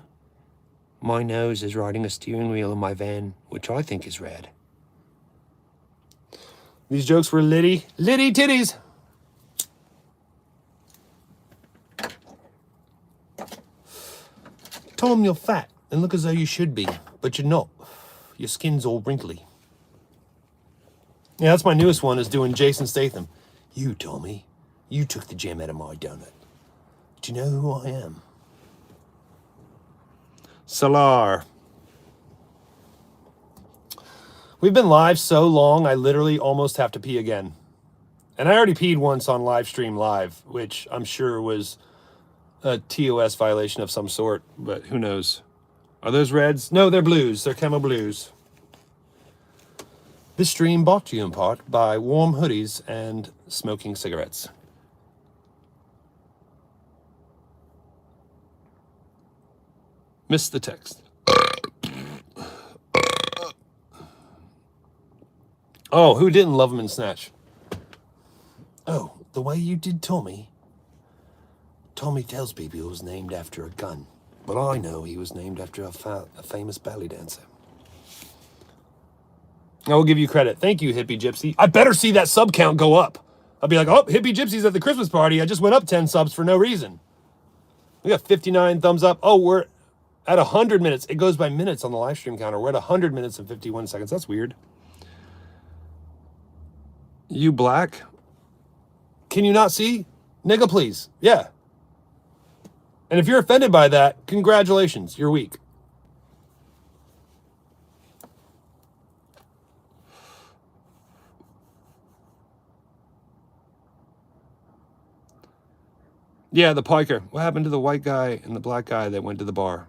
My nose is riding a steering wheel in my van, which I think is rad. These jokes were litty titties. Tom, you're fat and look as though you should be, but you're not. Your skin's all wrinkly. Yeah, that's my newest one, is doing Jason Statham. You, Tommy, you took the gem out of my donut. Do you know who I am? Salar. We've been live so long, I literally almost have to pee again. And I already peed once on live stream live, which I'm sure was a TOS violation of some sort, but who knows? Are those reds? No, they're blues. They're camo blues. This stream brought to you in part by warm hoodies and smoking cigarettes. Missed the text. Oh, who didn't love him in Snatch? Oh, the way you did Tommy. Tommy tells people he was named after a gun. But I know he was named after a famous belly dancer. I will give you credit. Thank you, Hippie Gypsy. I better see that sub count go up. I'll be like, oh, Hippie Gypsy's at the Christmas party. I just went up 10 subs for no reason. We got 59 thumbs up. Oh, we're at 100 minutes. It goes by minutes on the live stream counter. We're at 100 minutes and 51 seconds. That's weird. You black? Can you not see? Nigga, please. Yeah. And if you're offended by that, congratulations. You're weak. Yeah, the piker. What happened to the white guy and the black guy that went to the bar?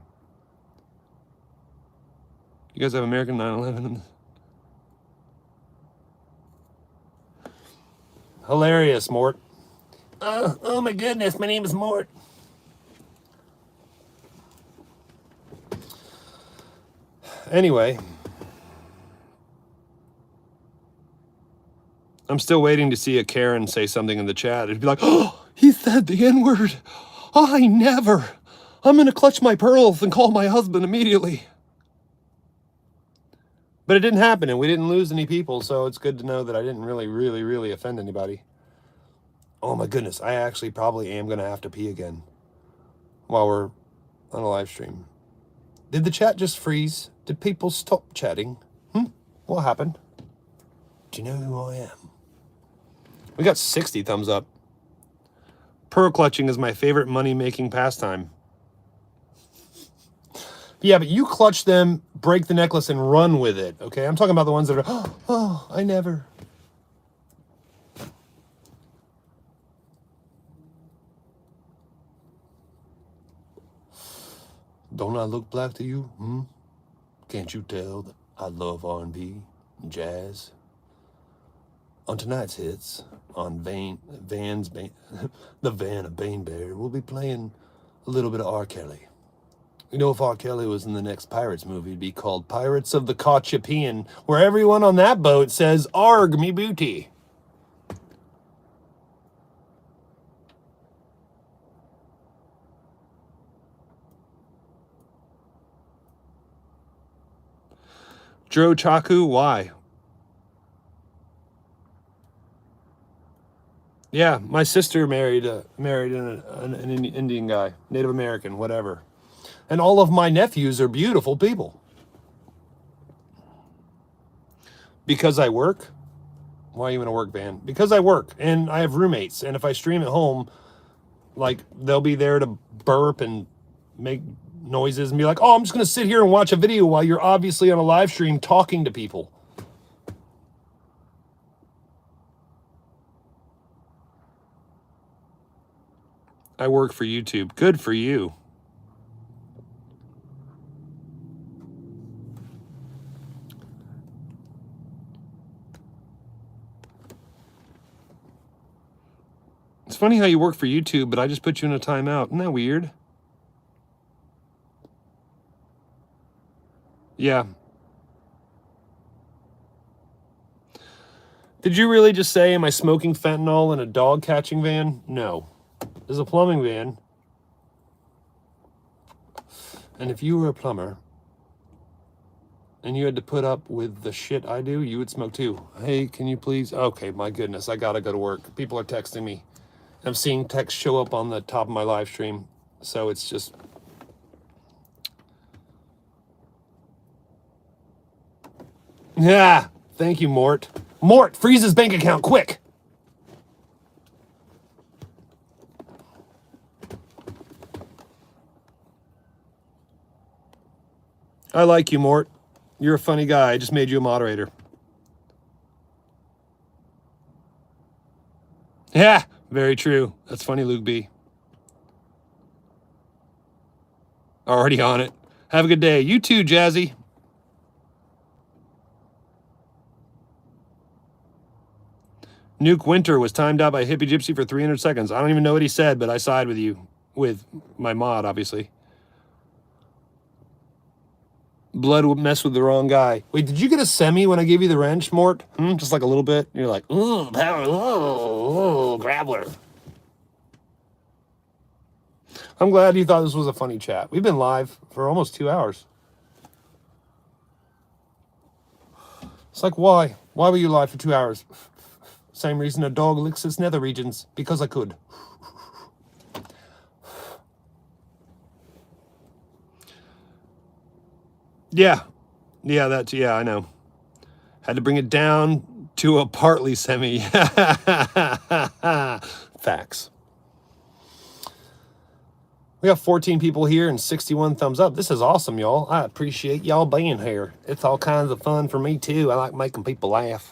You guys have American 9/11? Hilarious, Mort. Oh my goodness, my name is Mort. Anyway, I'm still waiting to see a Karen say something in the chat. It'd be like, oh, he said the N-word. I never. I'm going to clutch my pearls and call my husband immediately. But it didn't happen, and we didn't lose any people, so it's good to know that I didn't really offend anybody. Oh my goodness, I actually probably am going to have to pee again while we're on a live stream. Did the chat just freeze? Did people stop chatting? What happened? Do you know who I am? We got 60 thumbs up. Pearl clutching is my favorite money-making pastime. Yeah, but you clutch them, break the necklace, and run with it, okay? I'm talking about the ones that are, oh, I never. Don't I look black to you? Can't you tell that I love R&B and jazz? On tonight's hits, on the Van of Baneberry, we'll be playing a little bit of R. Kelly. You know, if R. Kelly was in the next Pirates movie, it'd be called Pirates of the Cachipian, where everyone on that boat says, Arg me booty. Dro Chaku, why? Yeah, my sister married an Indian guy, Native American, whatever. And all of my nephews are beautiful people. Because I work? Why are you in a work van? Because I work, and I have roommates, and if I stream at home, like, they'll be there to burp and make noises and be like, oh, I'm just going to sit here and watch a video while you're obviously on a live stream talking to people. I work for YouTube. Good for you. It's funny how you work for YouTube, but I just put you in a timeout. Isn't that weird? Yeah. Did you really just say, am I smoking fentanyl in a dog catching van? No. There's a plumbing van. And if you were a plumber and you had to put up with the shit I do, you would smoke too. Hey, can you please? Okay, my goodness, I gotta go to work. People are texting me. I'm seeing texts show up on the top of my live stream. So it's just... Yeah, thank you, Mort. Mort, freeze his bank account, quick! I like you, Mort. You're a funny guy. I just made you a moderator. Yeah, very true. That's funny, Luke B. Already on it. Have a good day. You too, Jazzy. Nuke Winter was timed out by Hippie Gypsy for 300 seconds. I don't even know what he said, but I side with you. With my mod, obviously. Blood would mess with the wrong guy. Wait, did you get a semi when I gave you the wrench, Mort? Just like a little bit? You're like, ooh, power, ooh, grappler. I'm glad you thought this was a funny chat. We've been live for almost 2 hours. It's like, why? Why were you live for 2 hours? Same reason a dog licks its nether regions. Because I could. Yeah. Yeah, I know. Had to bring it down to a partly semi. Facts. We got 14 people here and 61 thumbs up. This is awesome, y'all. I appreciate y'all being here. It's all kinds of fun for me, too. I like making people laugh.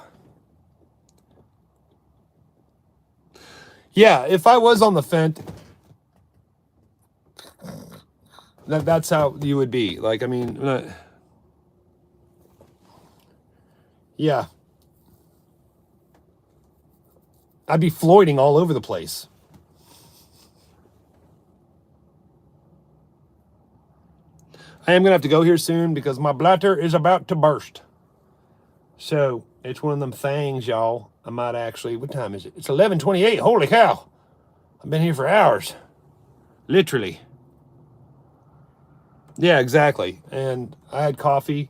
Yeah, if I was on the fence, that's how you would be. Like, I mean, yeah. I'd be Floyding all over the place. I am going to have to go here soon because my bladder is about to burst. So, it's one of them things, y'all. I might actually, what time is it? It's 11:28. Holy cow. I've been here for hours. Literally. Yeah, exactly. And I had coffee,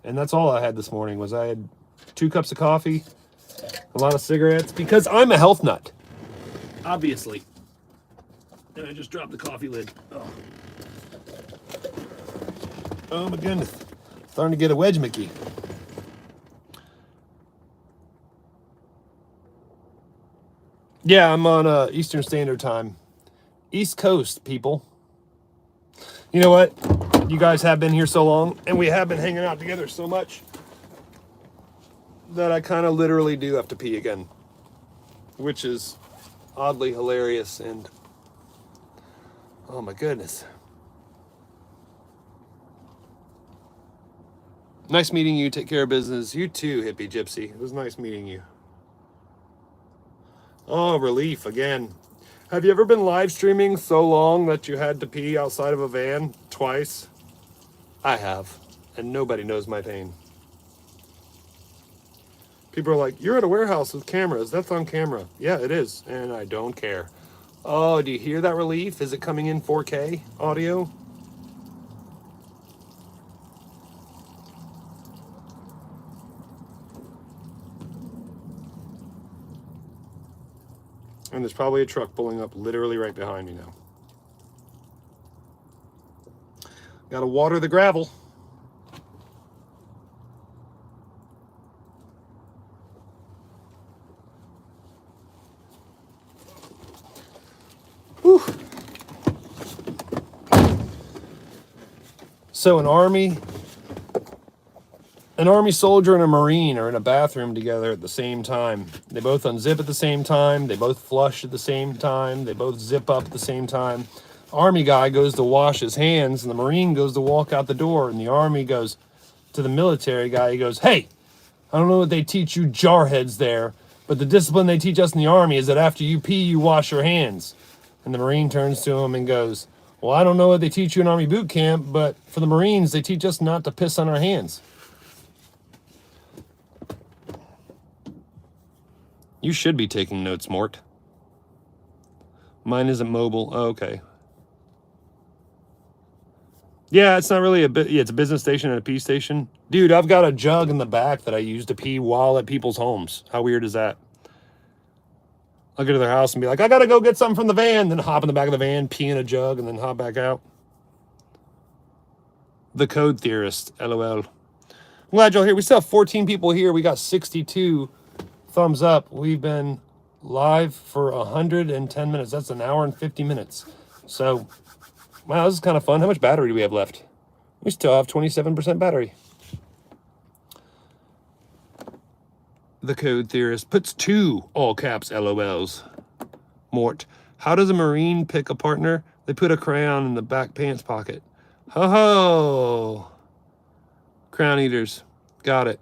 and that's all I had this morning was I had 2 cups of coffee, a lot of cigarettes, because I'm a health nut. Obviously. And I just dropped the coffee lid. Oh my goodness. Starting to get a wedge Mickey. Yeah, I'm on Eastern Standard Time. East Coast, people. You know what? You guys have been here so long, and we have been hanging out together so much that I kind of literally do have to pee again, which is oddly hilarious and oh my goodness. Nice meeting you. Take care of business. You too, hippie gypsy. It was nice meeting you. Oh, relief again. Have you ever been live streaming so long that you had to pee outside of a van twice? I have, and nobody knows my pain. People are like, you're at a warehouse with cameras. That's on camera. Yeah, it is, and I don't care. Oh, do you hear that relief? Is it coming in 4K audio? And there's probably a truck pulling up literally right behind me now. Gotta water the gravel. Whew. So an army soldier and a Marine are in a bathroom together at the same time. They both unzip at the same time. They both flush at the same time. They both zip up at the same time. Army guy goes to wash his hands, and the Marine goes to walk out the door, and the Army goes to the military guy. He goes, hey, I don't know what they teach you jarheads there, but the discipline they teach us in the Army is that after you pee, you wash your hands. And the Marine turns to him and goes, well, I don't know what they teach you in Army boot camp, but for the Marines, they teach us not to piss on our hands. You should be taking notes, Mort. Mine isn't mobile. Oh, okay. Yeah, it's not really it's a business station and a pee station. Dude, I've got a jug in the back that I use to pee while at people's homes. How weird is that? I'll go to their house and be like, I gotta go get something from the van, then hop in the back of the van, pee in a jug, and then hop back out. The code theorist, LOL. I'm glad y'all here. We still have 14 people here. We got 62 thumbs up. We've been live for 110 minutes. That's an hour and 50 minutes. So, wow, this is kind of fun. How much battery do we have left? We still have 27% battery. The code theorist puts 2 all caps LOLs. Mort, how does a Marine pick a partner? They put a crayon in the back pants pocket. Ho ho! Crown eaters. Got it.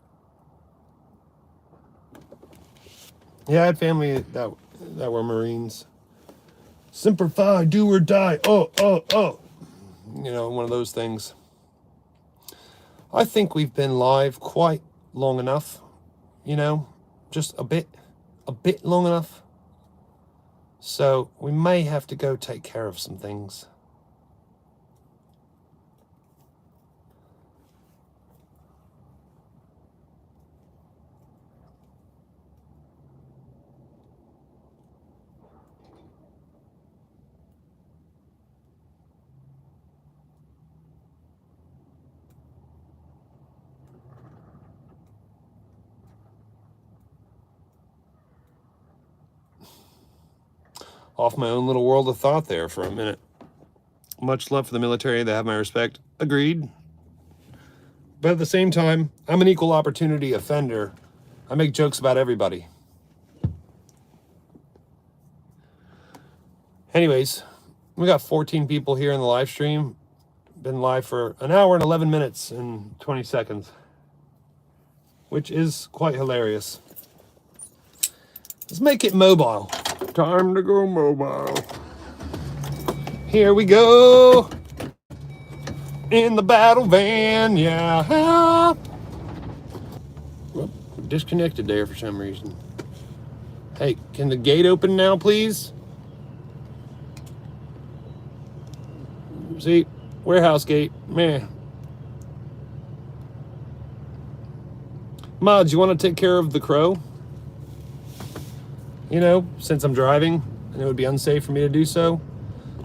Yeah, I had family that were Marines. Semper Fi, do or die. Oh. You know, one of those things. I think we've been live quite long enough, you know, just a bit long enough. So we may have to go take care of some things. Off my own little world of thought there for a minute. Much love for the military. They have my respect. Agreed. But at the same time, I'm an equal opportunity offender. I make jokes about everybody. Anyways, we got 14 people here in the live stream. Been live for an hour and 11 minutes and 20 seconds, which is quite hilarious. Let's make it mobile. Time to go mobile. Here we go. In the battle van, yeah. Well, disconnected there for some reason. Hey, can the gate open now, please? See, warehouse gate, man. Mods, you want to take care of the crow? You know, since I'm driving, and it would be unsafe for me to do so.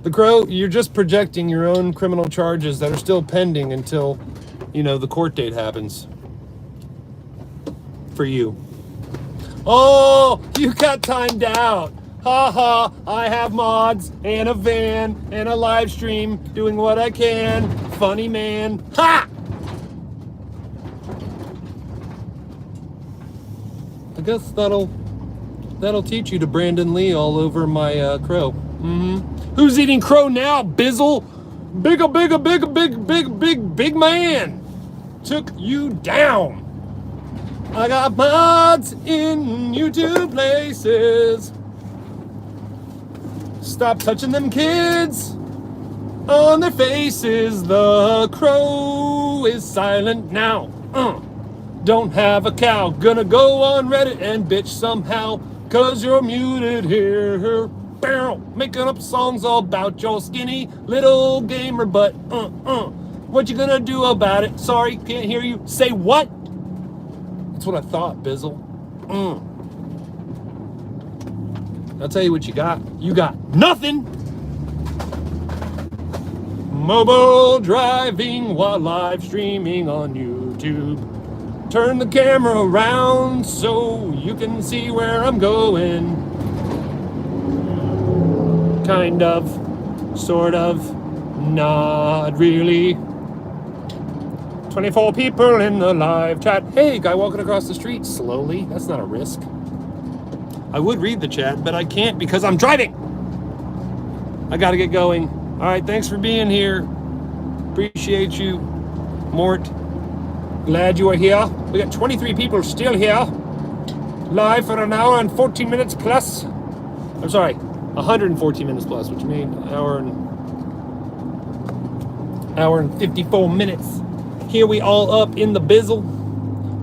The crow, you're just projecting your own criminal charges that are still pending until, you know, the court date happens. For you. Oh, you got timed out. Ha ha, I have mods and a van and a live stream doing what I can. Funny man. Ha! I guess that'll teach you to Brandon Lee all over my crow. Who's eating crow now, Bizzle? Big man. Took you down. I got mods in YouTube places. Stop touching them kids on their faces. The crow is silent now. Don't have a cow. Gonna go on Reddit and bitch somehow. Cause you're muted here. Making up songs all about your skinny little gamer butt. What you gonna do about it? Sorry, can't hear you. Say what? That's what I thought, Bizzle. I'll tell you what you got. You got nothing. Mobile driving while live streaming on YouTube. Turn the camera around so you can see where I'm going. Kind of, sort of, not really. 24 people in the live chat. Hey, guy walking across the street slowly. That's not a risk. I would read the chat, but I can't because I'm driving. I gotta get going. All right, thanks for being here. Appreciate you, Mort. Glad you are here. We got 23 people still here. Live for an hour and 14 minutes plus. I'm sorry, 114 minutes plus, which means an hour and 54 minutes. Here we all up in the bizzle.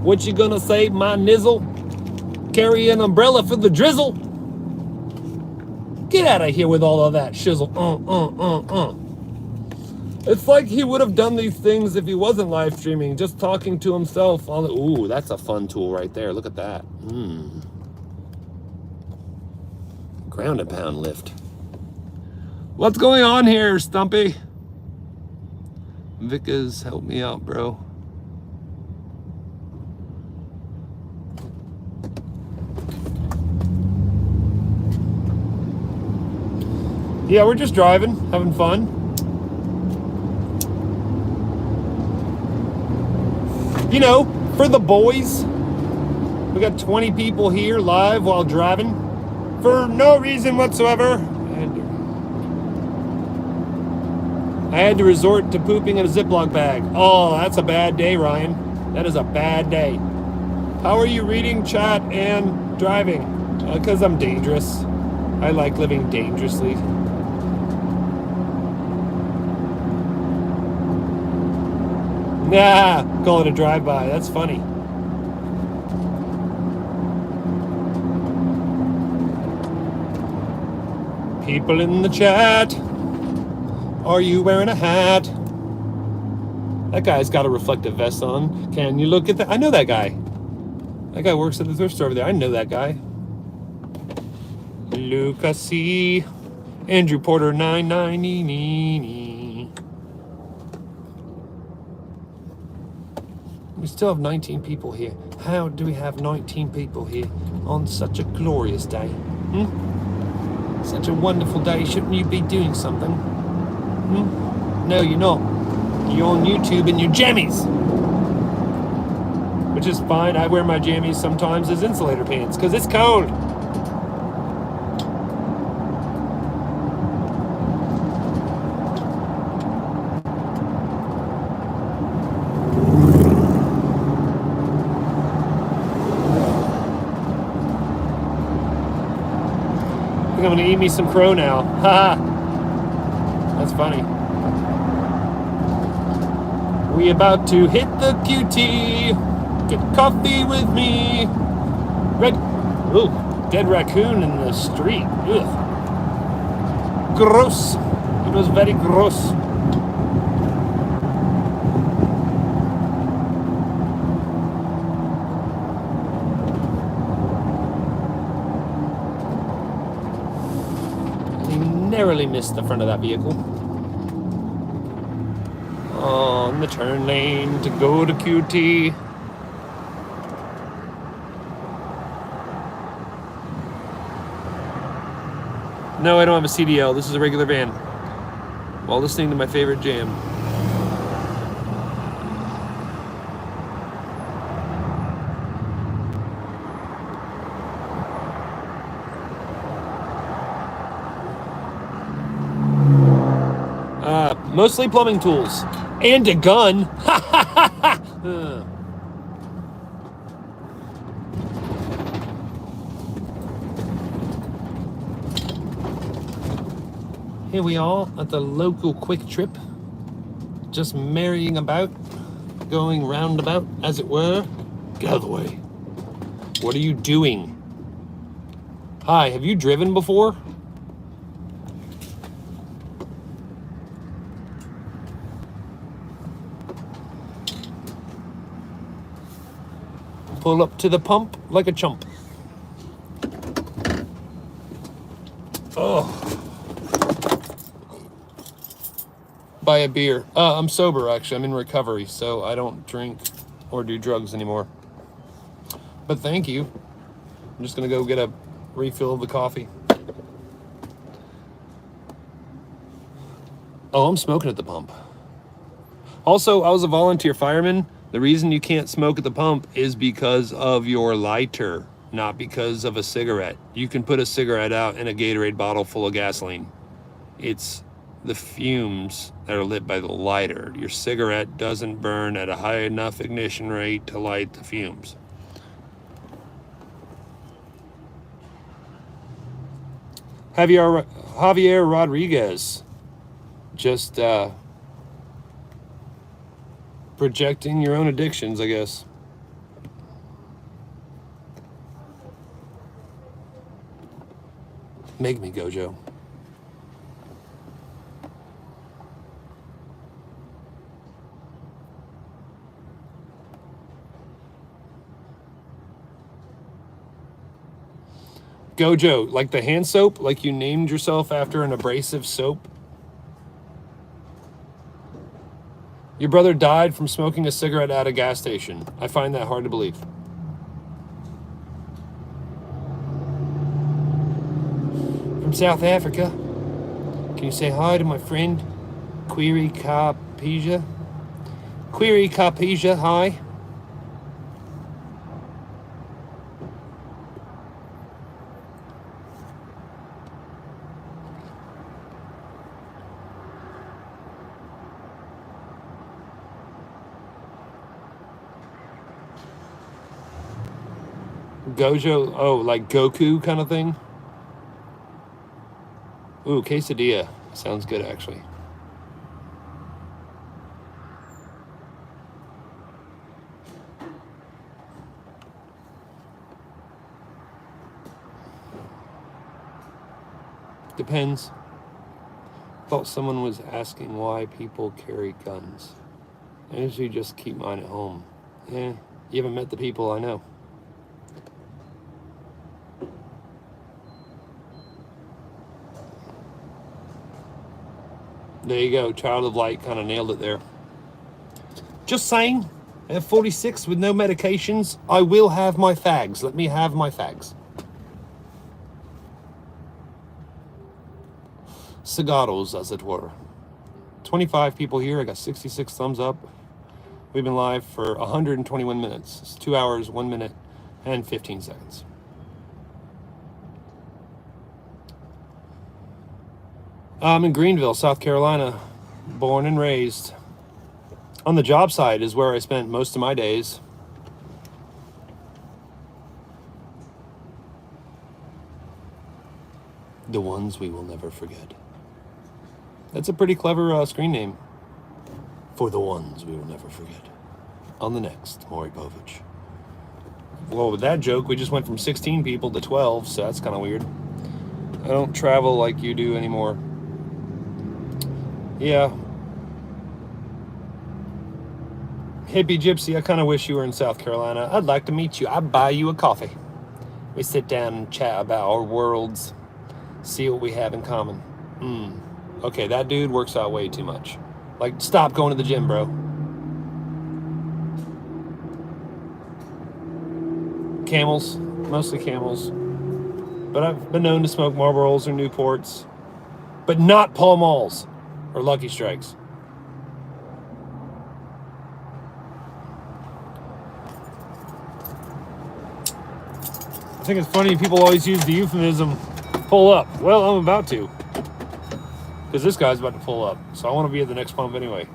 What you gonna say, my nizzle? Carry an umbrella for the drizzle. Get out of here with all of that shizzle. It's like he would have done these things if he wasn't live streaming, just talking to himself on the, ooh, that's a fun tool right there. Look at that. Ground and pound lift. What's going on here, Stumpy? Vickers, help me out, bro. Yeah, we're just driving, having fun. You know, for the boys, we got 20 people here live while driving for no reason whatsoever. I had to resort to pooping in a Ziploc bag. Oh, that's a bad day, Ryan. That is a bad day. How are you reading chat and driving? Because I'm dangerous. I like living dangerously. Nah, call it a drive-by. That's funny. People in the chat, are you wearing a hat? That guy's got a reflective vest on. Can you look at that? I know that guy. That guy works at the thrift store over there. I know that guy. Lucas C. Andrew Porter 990. We still have 19 people here. How do we have 19 people here on such a glorious day? Such a wonderful day. Shouldn't you be doing something? No, you're not. You're on YouTube in your jammies. Which is fine. I wear my jammies sometimes as insulator pants because it's cold. I think I'm gonna eat me some crow now. Haha. That's funny. We about to hit the QT. Get coffee with me. Dead raccoon in the street. Ugh. Gross. It was very gross. He narrowly missed the front of that vehicle. On the turn lane to go to QT. No, I don't have a CDL. This is a regular van. While listening to my favorite jam. Mostly plumbing tools. And a gun. Here we are at the local Quick Trip, just marrying about, going roundabout, as it were. Get out of the way. What are you doing? Hi, have you driven before? Pull up to the pump like a chump. Oh. Buy a beer. I'm sober, actually. I'm in recovery, so I don't drink or do drugs anymore. But thank you. I'm just going to go get a refill of the coffee. Oh, I'm smoking at the pump. Also, I was a volunteer fireman. The reason you can't smoke at the pump is because of your lighter, not because of a cigarette. You can put a cigarette out in a Gatorade bottle full of gasoline. It's the fumes that are lit by the lighter. Your cigarette doesn't burn at a high enough ignition rate to light the fumes. Javier Rodriguez, just projecting your own addictions, I guess. Make me, Gojo. Gojo, like the hand soap, like you named yourself after an abrasive soap. Your brother died from smoking a cigarette at a gas station. I find that hard to believe. From South Africa. Can you say hi to my friend, Query Carpesia? Query Carpesia, hi. Gojo, oh, like Goku kind of thing? Ooh, quesadilla. Sounds good, actually. Depends. Thought someone was asking why people carry guns. I usually just keep mine at home. Yeah, you haven't met the people I know. There you go. Child of Light kind of nailed it there. Just saying, at 46 with no medications, I will have my fags. Let me have my fags. Cigaros, as it were. 25 people here. I got 66 thumbs up. We've been live for 121 minutes. It's 2 hours, 1 minute, and 15 seconds. I'm in Greenville, South Carolina, born and raised. On the job site is where I spent most of my days. The ones we will never forget. That's a pretty clever screen name. For the ones we will never forget. On the next, Maury Povich. Well, with that joke, we just went from 16 people to 12, so that's kind of weird. I don't travel like you do anymore. Yeah. Hippie Gypsy, I kind of wish you were in South Carolina. I'd like to meet you. I'd buy you a coffee. We sit down and chat about our worlds. See what we have in common. Okay, that dude works out way too much. Like, stop going to the gym, bro. Camels. Mostly Camels. But I've been known to smoke Marlboros or Newports. But not Pall Malls. Or Lucky Strikes. I think it's funny people always use the euphemism, pull up. Well, I'm about to. Because this guy's about to pull up. So I want to be at the next pump anyway.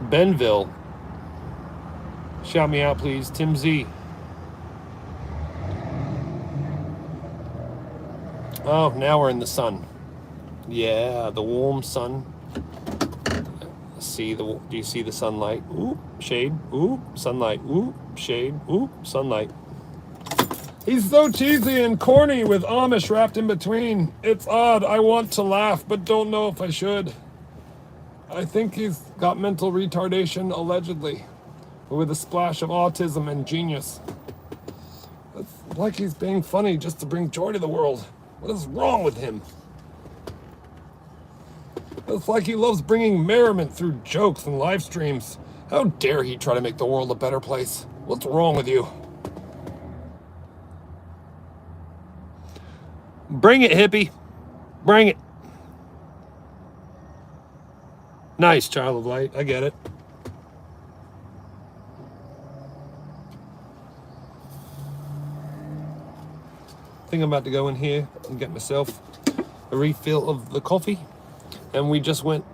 Benville. Shout me out, please. Tim Z. Oh, now we're in the sun. Yeah, the warm sun. Do you see the sunlight? Ooh, shade. Ooh, sunlight. Ooh, shade. Ooh, sunlight. He's so cheesy and corny with Amish wrapped in between. It's odd. I want to laugh, but don't know if I should. I think he's got mental retardation, allegedly, with a splash of autism and genius. It's like he's being funny just to bring joy to the world. What is wrong with him? It's like he loves bringing merriment through jokes and live streams. How dare he try to make the world a better place? What's wrong with you? Bring it, hippie. Bring it. Nice, Child of Light. I get it. I think I'm about to go in here and get myself a refill of the coffee. And we just went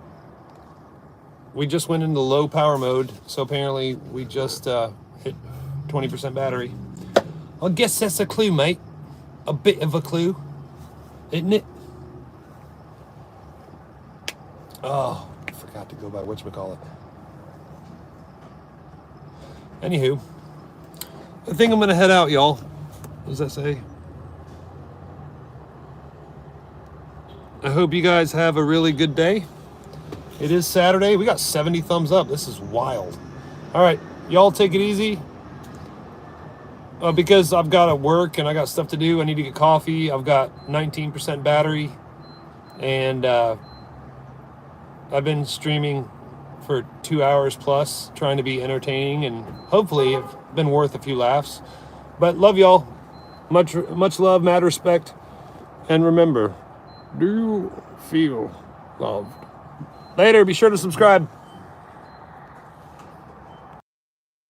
into low power mode. So apparently we just hit 20% battery. I guess that's a clue, mate. A bit of a clue, isn't it? Oh, I forgot to go by whatchamacallit. Anywho, I think I'm gonna head out, y'all. What does that say? I hope you guys have a really good day. It is Saturday. We got 70 thumbs up. This is wild. All right, y'all take it easy. Because I've got to work and I got stuff to do. I need to get coffee. I've got 19% battery. And I've been streaming for 2 hours plus, trying to be entertaining. And hopefully it's been worth a few laughs. But love y'all. Much love, mad respect. And remember, do you feel loved? Later. Be sure to subscribe.